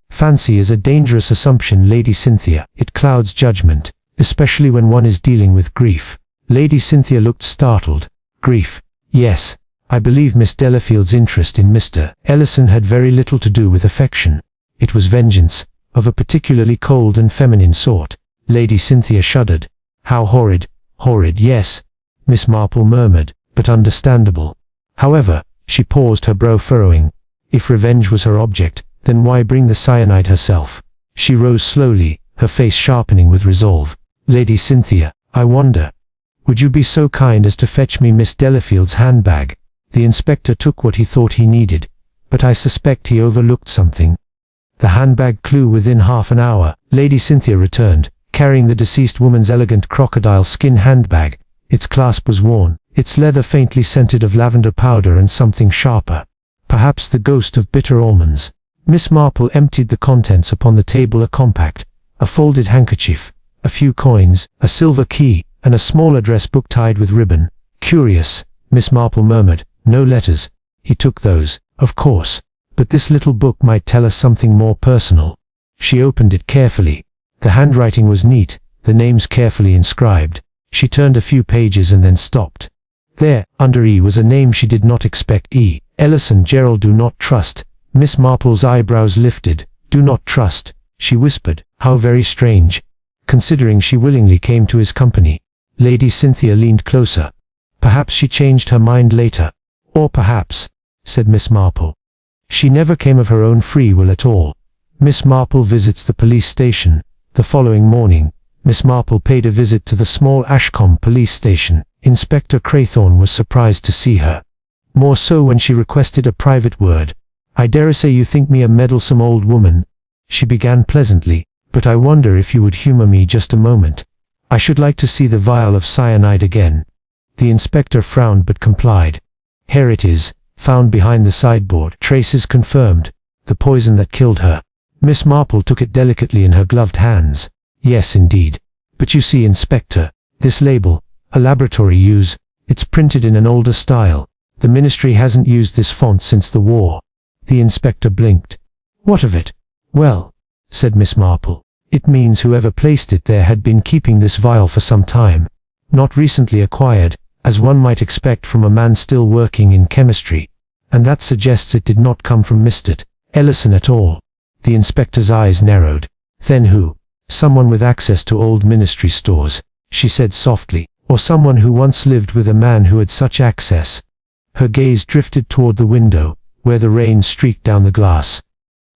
Fancy is a dangerous assumption, Lady Cynthia. It clouds judgment, especially when one is dealing with grief. Lady Cynthia looked startled. Grief? Yes. I believe Miss Delafield's interest in Mr. Ellison had very little to do with affection. It was vengeance, of a particularly cold and feminine sort. Lady Cynthia shuddered. How horrid. Horrid, yes, Miss Marple murmured, but understandable. However, she paused, her brow furrowing. If revenge was her object, then why bring the cyanide herself? She rose slowly, her face sharpening with resolve. Lady Cynthia, I wonder. Would you be so kind as to fetch me Miss Delafield's handbag? The inspector took what he thought he needed, but I suspect he overlooked something. The handbag clue within half an hour. Lady Cynthia returned, carrying the deceased woman's elegant crocodile skin handbag. Its clasp was worn, its leather faintly scented of lavender powder and something sharper. Perhaps the ghost of bitter almonds. Miss Marple emptied the contents upon the table: a compact, a folded handkerchief, a few coins, a silver key, and a small address book tied with ribbon. Curious, Miss Marple murmured. No letters. He took those, of course. But this little book might tell us something more personal. She opened it carefully. The handwriting was neat, the names carefully inscribed. She turned a few pages and then stopped. There, under E, was a name she did not expect. E. Ellison Gerald. Do not trust. Miss Marple's eyebrows lifted. Do not trust, she whispered. How very strange, considering she willingly came to his company. Lady Cynthia leaned closer. Perhaps she changed her mind later. Or perhaps, said Miss Marple, she never came of her own free will at all. Miss Marple visits the police station. The following morning, Miss Marple paid a visit to the small Ashcombe police station. Inspector Craythorne was surprised to see her. More so when she requested a private word. I daresay you think me a meddlesome old woman, she began pleasantly, but I wonder if you would humor me just a moment. I should like to see the vial of cyanide again. The inspector frowned but complied. Here it is, found behind the sideboard. Traces confirmed. The poison that killed her. Miss Marple took it delicately in her gloved hands. Yes, indeed. But you see, Inspector, this label, a laboratory use, it's printed in an older style. The ministry hasn't used this font since the war. The inspector blinked. What of it? Well, said Miss Marple, it means whoever placed it there had been keeping this vial for some time. Not recently acquired, as one might expect from a man still working in chemistry. And that suggests it did not come from Mr. Ellison at all. The inspector's eyes narrowed. Then who? Someone with access to old ministry stores, she said softly, or someone who once lived with a man who had such access. Her gaze drifted toward the window, where the rain streaked down the glass.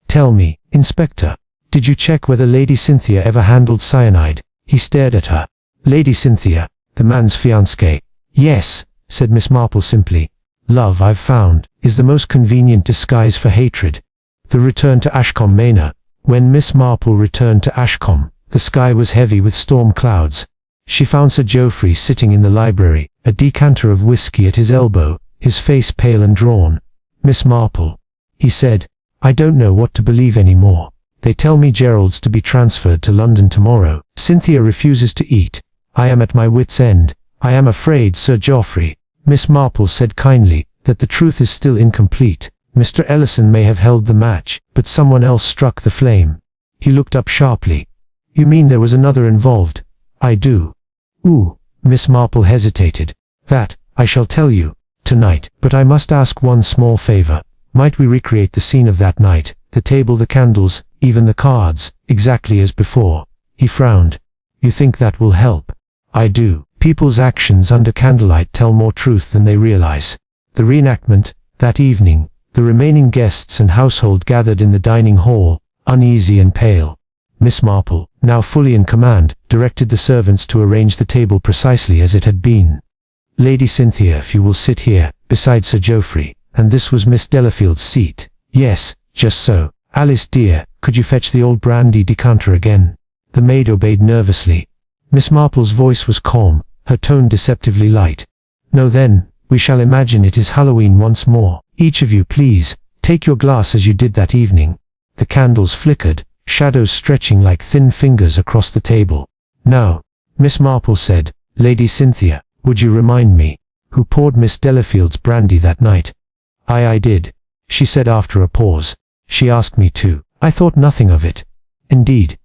Tell me, Inspector, did you check whether Lady Cynthia ever handled cyanide? He stared at her. Lady Cynthia, the man's fiancée. Yes, said Miss Marple simply. Love, I've found, is the most convenient disguise for hatred. The return to Ashcombe Manor. When Miss Marple returned to Ashcombe, the sky was heavy with storm clouds. She found Sir Geoffrey sitting in the library, a decanter of whiskey at his elbow, his face pale and drawn. Miss Marple, he said, I don't know what to believe anymore. They tell me Gerald's to be transferred to London tomorrow. Cynthia refuses to eat. I am at my wit's end. I am afraid, Sir Geoffrey, Miss Marple said kindly, that the truth is still incomplete. Mr. Ellison may have held the match, but someone else struck the flame. He looked up sharply. You mean there was another involved? I do. Ooh, Miss Marple hesitated. That, I shall tell you, tonight, but I must ask one small favor. Might we recreate the scene of that night, the table, the candles, even the cards, exactly as before? He frowned. You think that will help? I do. People's actions under candlelight tell more truth than they realize. The reenactment, that evening, the remaining guests and household gathered in the dining hall, uneasy and pale. Miss Marple, now fully in command, directed the servants to arrange the table precisely as it had been. Lady Cynthia, if you will sit here, beside Sir Geoffrey, and this was Miss Delafield's seat. Yes, just so. Alice dear, could you fetch the old brandy decanter again? The maid obeyed nervously. Miss Marple's voice was calm, her tone deceptively light. "No then, we shall imagine it is Halloween once more. Each of you, please, take your glass as you did that evening." The candles flickered, shadows stretching like thin fingers across the table. "Now," Miss Marple said, "Lady Cynthia, would you remind me, who poured Miss Delafield's brandy that night?" I did," she said after a pause. "She asked me to. I thought nothing of it." "Indeed?"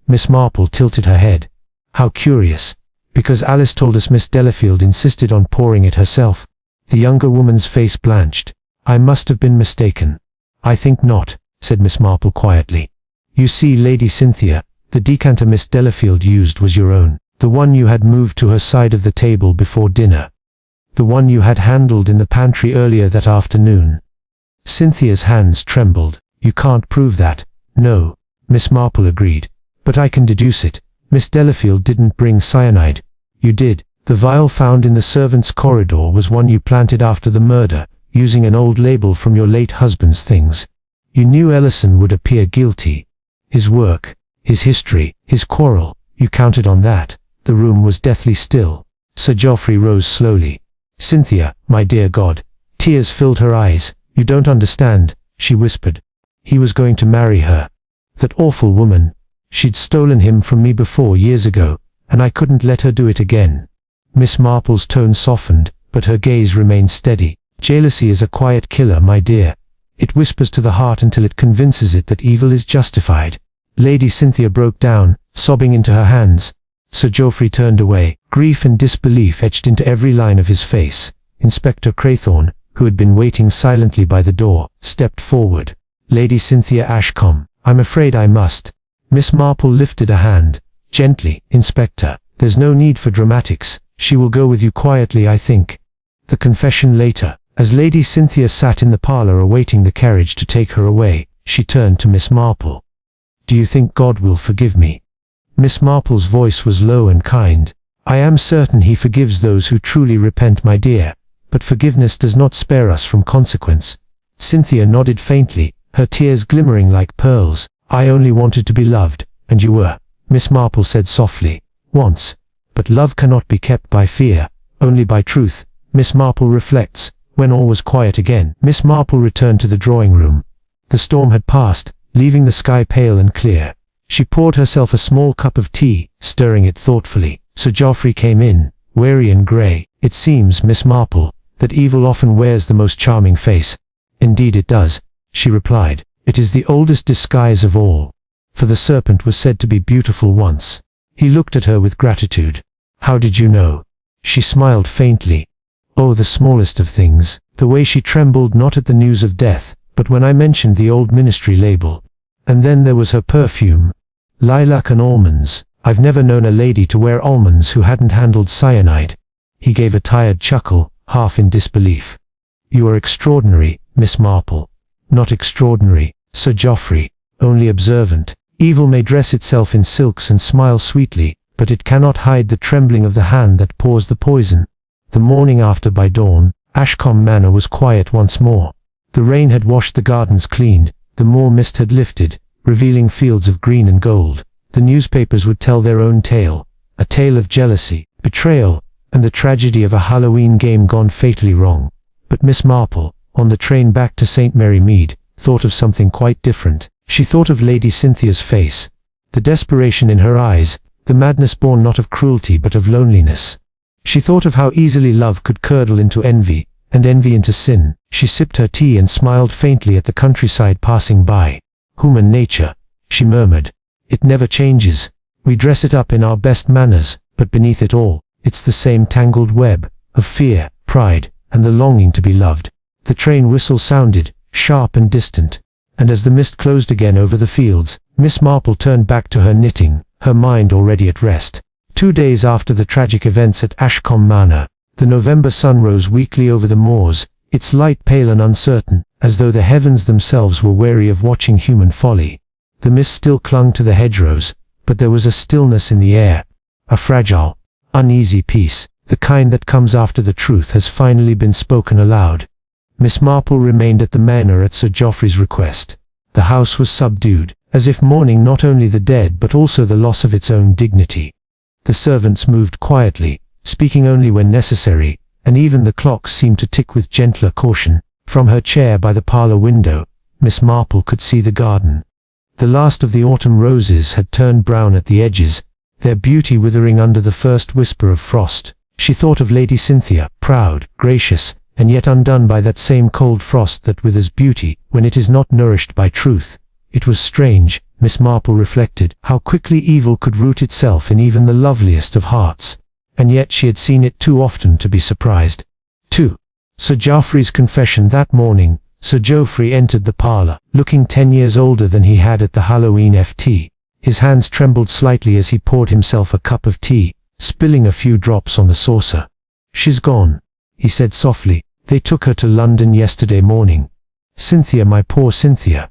Miss Marple tilted her head. "How curious. Because Alice told us Miss Delafield insisted on pouring it herself." The younger woman's face blanched. "I must have been mistaken." "I think not," said Miss Marple quietly. "You see, Lady Cynthia, the decanter Miss Delafield used was your own, the one you had moved to her side of the table before dinner. The one you had handled in the pantry earlier that afternoon." Cynthia's hands trembled. "You can't prove that." "No," Miss Marple agreed. "But I can deduce it. Miss Delafield didn't bring cyanide. You did. The vial found in the servants' corridor was one you planted after the murder, using an old label from your late husband's things. You knew Ellison would appear guilty. His work, his history, his quarrel, you counted on that." The room was deathly still. Sir Geoffrey rose slowly. "Cynthia, my dear God." Tears filled her eyes. "You don't understand," she whispered. "He was going to marry her. That awful woman. She'd stolen him from me before years ago, and I couldn't let her do it again." Miss Marple's tone softened, but her gaze remained steady. "Jealousy is a quiet killer, my dear. It whispers to the heart until it convinces it that evil is justified." Lady Cynthia broke down, sobbing into her hands. Sir Geoffrey turned away, grief and disbelief etched into every line of his face. Inspector Craythorne, who had been waiting silently by the door, stepped forward. "Lady Cynthia Ashcombe, I'm afraid I must." Miss Marple lifted a hand. "Gently, Inspector. There's no need for dramatics. She will go with you quietly, I think." The confession later. As Lady Cynthia sat in the parlor awaiting the carriage to take her away, she turned to Miss Marple. "Do you think God will forgive me?" Miss Marple's voice was low and kind. "I am certain he forgives those who truly repent, my dear, but forgiveness does not spare us from consequence." Cynthia nodded faintly, her tears glimmering like pearls. "I only wanted to be loved, and you were," Miss Marple said softly. "Once. But love cannot be kept by fear, only by truth." Miss Marple reflects. When all was quiet again, Miss Marple returned to the drawing room. The storm had passed, leaving the sky pale and clear. She poured herself a small cup of tea, stirring it thoughtfully. Sir Geoffrey came in, weary and grey. "It seems, Miss Marple, that evil often wears the most charming face." "Indeed it does," she replied. "It is the oldest disguise of all. For the serpent was said to be beautiful once." He looked at her with gratitude. "How did you know?" She smiled faintly. "Oh, the smallest of things." The way she trembled, not at the news of death, but when I mentioned the old ministry label. And then there was her perfume. Lilac and almonds. I've never known a lady to wear almonds who hadn't handled cyanide. He gave a tired chuckle, half in disbelief. "You are extraordinary, Miss Marple." "Not extraordinary, Sir Geoffrey, only observant. Evil may dress itself in silks and smile sweetly, but it cannot hide the trembling of the hand that pours the poison." The morning after, by dawn, Ashcombe Manor was quiet once more. The rain had washed the gardens clean, the moor mist had lifted, revealing fields of green and gold. The newspapers would tell their own tale, a tale of jealousy, betrayal, and the tragedy of a Halloween game gone fatally wrong. But Miss Marple, on the train back to St. Mary Mead, thought of something quite different. She thought of Lady Cynthia's face, the desperation in her eyes, the madness born not of cruelty but of loneliness. She thought of how easily love could curdle into envy, and envy into sin. She sipped her tea and smiled faintly at the countryside passing by. "Human nature," she murmured. "It never changes. We dress it up in our best manners, but beneath it all, it's the same tangled web of fear, pride, and the longing to be loved." The train whistle sounded, sharp and distant, and as the mist closed again over the fields, Miss Marple turned back to her knitting, her mind already at rest. 2 days after the tragic events at Ashcombe Manor, the November sun rose weakly over the moors, its light pale and uncertain, as though the heavens themselves were weary of watching human folly. The mist still clung to the hedgerows, but there was a stillness in the air, a fragile, uneasy peace, the kind that comes after the truth has finally been spoken aloud. Miss Marple remained at the manor at Sir Geoffrey's request. The house was subdued, as if mourning not only the dead but also the loss of its own dignity. The servants moved quietly, speaking only when necessary, and even the clocks seemed to tick with gentler caution. From her chair by the parlor window, Miss Marple could see the garden. The last of the autumn roses had turned brown at the edges, their beauty withering under the first whisper of frost. She thought of Lady Cynthia, proud, gracious, and yet undone by that same cold frost that withers beauty when it is not nourished by truth. It was strange, Miss Marple reflected, how quickly evil could root itself in even the loveliest of hearts. And yet she had seen it too often to be surprised. 2. Sir Geoffrey's confession that morning. Sir Geoffrey entered the parlor, looking 10 years older than he had at the Halloween FT. His hands trembled slightly as he poured himself a cup of tea, spilling a few drops on the saucer. "She's gone," he said softly. "They took her to London yesterday morning. Cynthia, my poor Cynthia."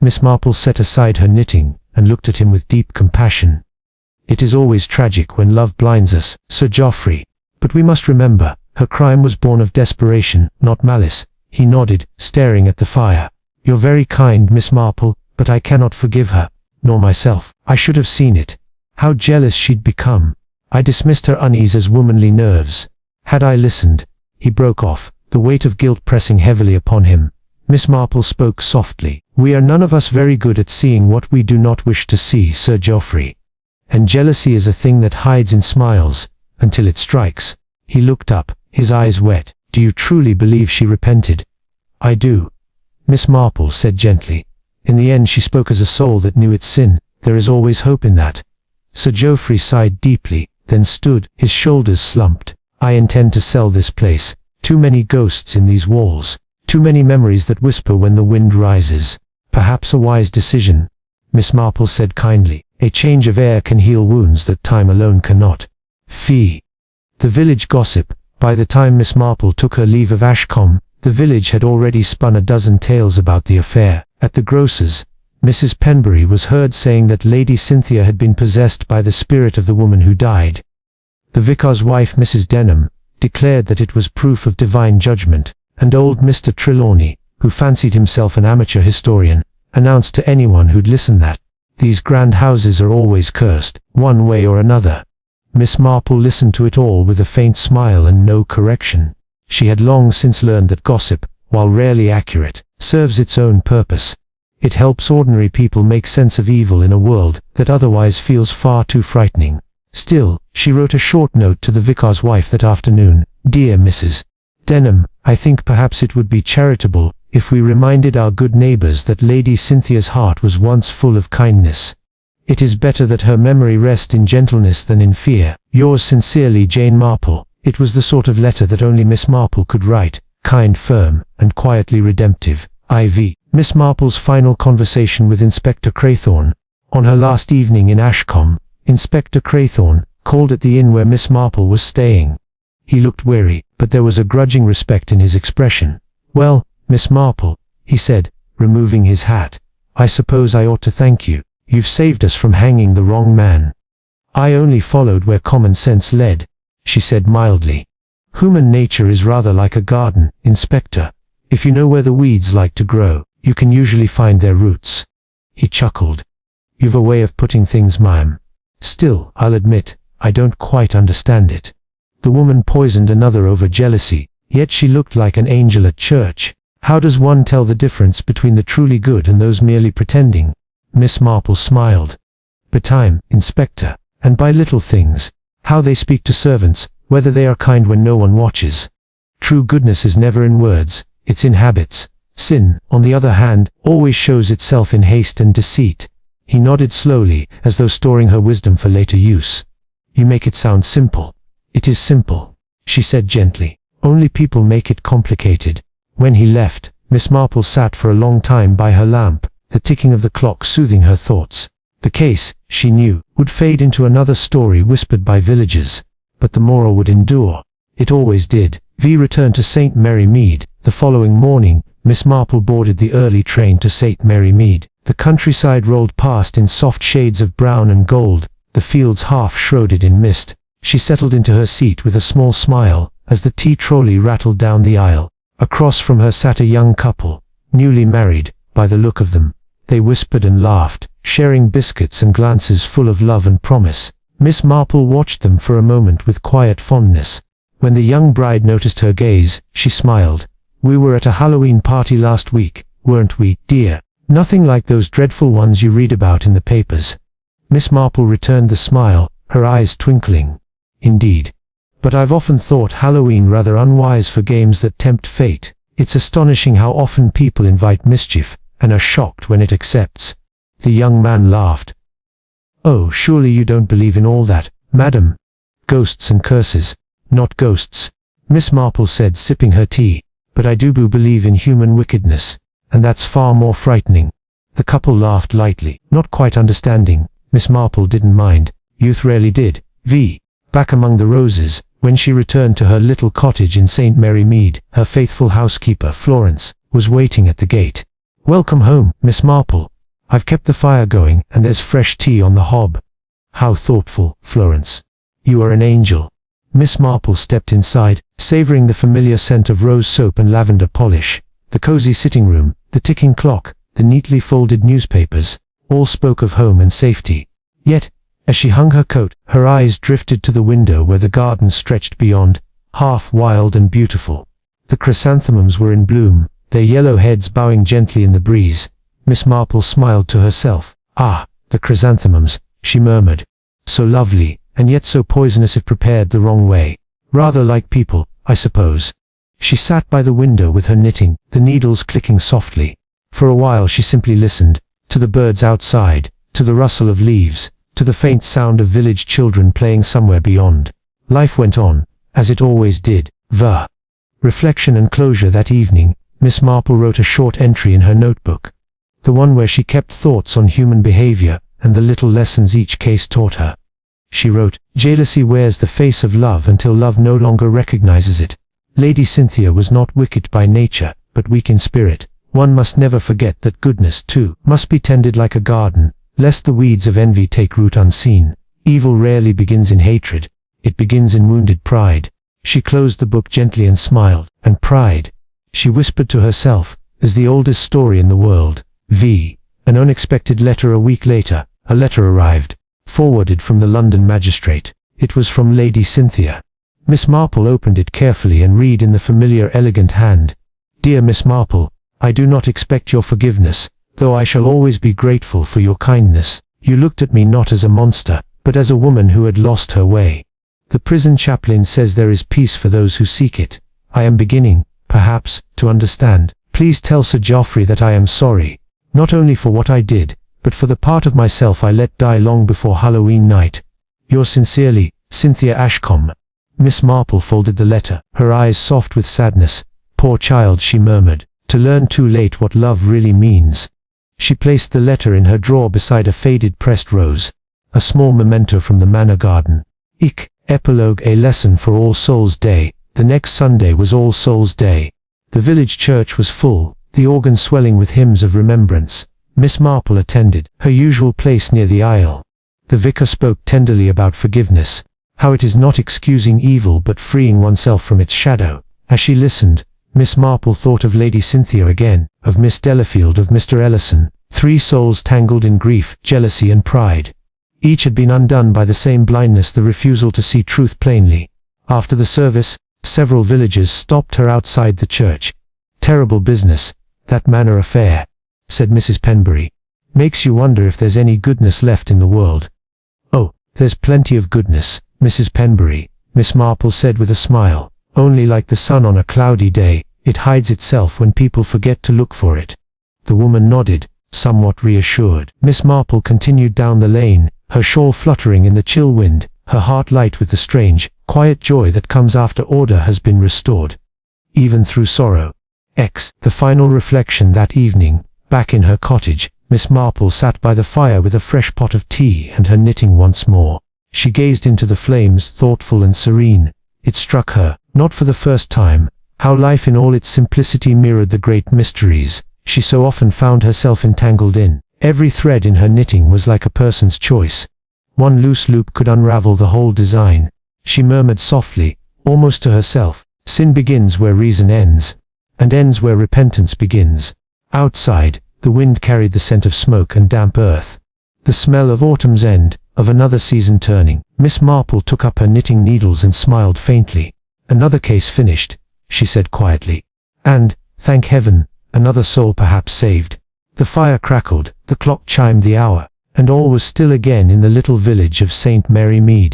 Miss Marple set aside her knitting, and looked at him with deep compassion. "It is always tragic when love blinds us, Sir Geoffrey. But we must remember, her crime was born of desperation, not malice." He nodded, staring at the fire. "You're very kind, Miss Marple, but I cannot forgive her, nor myself. I should have seen it. How jealous she'd become. I dismissed her unease as womanly nerves. Had I listened—" He broke off, the weight of guilt pressing heavily upon him. Miss Marple spoke softly. "We are none of us very good at seeing what we do not wish to see, Sir Geoffrey. And jealousy is a thing that hides in smiles, until it strikes." He looked up, his eyes wet. "Do you truly believe she repented?" "I do," Miss Marple said gently. In the end she spoke as a soul that knew its sin. "There is always hope in that." Sir Geoffrey sighed deeply, then stood, his shoulders slumped. "I intend to sell this place. Too many ghosts in these walls. Too many memories that whisper when the wind rises. Perhaps a wise decision," Miss Marple said kindly. "A change of air can heal wounds that time alone cannot." Fee. The village gossip. By the time Miss Marple took her leave of Ashcombe, the village had already spun a dozen tales about the affair. At the grocer's, Mrs. Penbury was heard saying that Lady Cynthia had been possessed by the spirit of the woman who died. The vicar's wife, Mrs. Denham, declared that it was proof of divine judgment, and old Mr. Trelawney, who fancied himself an amateur historian, announced to anyone who'd listen that these grand houses are always cursed, one way or another. Miss Marple listened to it all with a faint smile and no correction. She had long since learned that gossip, while rarely accurate, serves its own purpose. It helps ordinary people make sense of evil in a world that otherwise feels far too frightening. Still, she wrote a short note to the vicar's wife that afternoon. "Dear Mrs. Denham, I think perhaps it would be charitable if we reminded our good neighbors that Lady Cynthia's heart was once full of kindness. It is better that her memory rest in gentleness than in fear. Yours sincerely, Jane Marple." It was the sort of letter that only Miss Marple could write, kind, firm, and quietly redemptive. IV. Miss Marple's final conversation with Inspector Craythorne. On her last evening in Ashcombe, Inspector Craythorne called at the inn where Miss Marple was staying. He looked weary, but there was a grudging respect in his expression. "Well, Miss Marple," he said, removing his hat, "I suppose I ought to thank you. You've saved us from hanging the wrong man." "I only followed where common sense led," she said mildly. "Human nature is rather like a garden, Inspector. If you know where the weeds like to grow, you can usually find their roots." He chuckled. "You've a way of putting things, ma'am. Still, I'll admit, I don't quite understand it. The woman poisoned another over jealousy, yet she looked like an angel at church. How does one tell the difference between the truly good and those merely pretending?" Miss Marple smiled. "By time, Inspector, and by little things. How they speak to servants, whether they are kind when no one watches. True goodness is never in words, it's in habits. Sin, on the other hand, always shows itself in haste and deceit." He nodded slowly, as though storing her wisdom for later use. "You make it sound simple." "It is simple," she said gently. "Only people make it complicated." When he left, Miss Marple sat for a long time by her lamp, the ticking of the clock soothing her thoughts. The case, she knew, would fade into another story whispered by villagers, but the moral would endure. It always did. V returned to St. Mary Mead. The following morning, Miss Marple boarded the early train to St. Mary Mead. The countryside rolled past in soft shades of brown and gold, the fields half shrouded in mist. She settled into her seat with a small smile, as the tea trolley rattled down the aisle. Across from her sat a young couple, newly married, by the look of them. They whispered and laughed, sharing biscuits and glances full of love and promise. Miss Marple watched them for a moment with quiet fondness. When the young bride noticed her gaze, she smiled. "We were at a Halloween party last week, weren't we, dear? Nothing like those dreadful ones you read about in the papers." Miss Marple returned the smile, her eyes twinkling. "Indeed. But I've often thought Halloween rather unwise for games that tempt fate. It's astonishing how often people invite mischief, and are shocked when it accepts." The young man laughed. "Oh, surely you don't believe in all that, madam. Ghosts and curses." "Not ghosts," Miss Marple said, sipping her tea. "But I do believe in human wickedness, and that's far more frightening." The couple laughed lightly, not quite understanding. Miss Marple didn't mind. Youth rarely did. Back among the roses, when she returned to her little cottage in St. Mary Mead, her faithful housekeeper, Florence, was waiting at the gate. "Welcome home, Miss Marple. I've kept the fire going, and there's fresh tea on the hob." "How thoughtful, Florence. You are an angel." Miss Marple stepped inside, savoring the familiar scent of rose soap and lavender polish. The cozy sitting room, the ticking clock, the neatly folded newspapers, all spoke of home and safety. Yet, as she hung her coat, her eyes drifted to the window where the garden stretched beyond, half wild and beautiful. The chrysanthemums were in bloom, their yellow heads bowing gently in the breeze. Miss Marple smiled to herself. "Ah, the chrysanthemums," she murmured. "So lovely, and yet so poisonous if prepared the wrong way. Rather like people, I suppose." She sat by the window with her knitting, the needles clicking softly. For a while she simply listened, to the birds outside, to the rustle of leaves, to the faint sound of village children playing somewhere beyond. Life went on, as it always did. Reflection and closure. That evening, Miss Marple wrote a short entry in her notebook. The one where she kept thoughts on human behavior, and the little lessons each case taught her. She wrote, "Jealousy wears the face of love until love no longer recognizes it. Lady Cynthia was not wicked by nature, but weak in spirit. One must never forget that goodness, too, must be tended like a garden, lest the weeds of envy take root unseen. Evil rarely begins in hatred. It begins in wounded pride." She closed the book gently and smiled. "And pride," she whispered to herself, "is the oldest story in the world." An unexpected letter. A week later, a letter arrived, forwarded from the London magistrate. It was from Lady Cynthia. Miss Marple opened it carefully and read in the familiar elegant hand, "Dear Miss Marple, I do not expect your forgiveness, though I shall always be grateful for your kindness. You looked at me not as a monster, but as a woman who had lost her way. The prison chaplain says there is peace for those who seek it. I am beginning, perhaps, to understand. Please tell Sir Geoffrey that I am sorry, not only for what I did, but for the part of myself I let die long before Halloween night. Yours sincerely, Cynthia Ashcombe." Miss Marple folded the letter, her eyes soft with sadness. "Poor child," she murmured, "to learn too late what love really means." She placed the letter in her drawer beside a faded pressed rose, a small memento from the manor garden. Epilogue. A lesson for All Souls' Day. The next Sunday was All Souls' Day. The village church was full, the organ swelling with hymns of remembrance. Miss Marple attended, her usual place near the aisle. The vicar spoke tenderly about forgiveness, how it is not excusing evil but freeing oneself from its shadow. As she listened, Miss Marple thought of Lady Cynthia again, of Miss Delafield, of Mr. Ellison, 3 souls tangled in grief, jealousy and pride. Each had been undone by the same blindness, the refusal to see truth plainly. After the service, several villagers stopped her outside the church. "Terrible business, that manor affair," said Mrs. Penbury. "Makes you wonder if there's any goodness left in the world." "Oh, there's plenty of goodness, Mrs. Penbury," Miss Marple said with a smile. "Only like the sun on a cloudy day, it hides itself when people forget to look for it." The woman nodded, somewhat reassured. Miss Marple continued down the lane, her shawl fluttering in the chill wind, her heart light with the strange, quiet joy that comes after order has been restored, even through sorrow. The final reflection. That evening, back in her cottage, Miss Marple sat by the fire with a fresh pot of tea and her knitting once more. She gazed into the flames, thoughtful and serene. It struck her, not for the first time, how life in all its simplicity mirrored the great mysteries she so often found herself entangled in. Every thread in her knitting was like a person's choice. One loose loop could unravel the whole design. She murmured softly, almost to herself, "Sin begins where reason ends, and ends where repentance begins." Outside, the wind carried the scent of smoke and damp earth, the smell of autumn's end, of another season turning. Miss Marple took up her knitting needles and smiled faintly. "Another case finished," she said quietly. "And, thank heaven, another soul perhaps saved." The fire crackled, the clock chimed the hour, and all was still again in the little village of St. Mary Mead.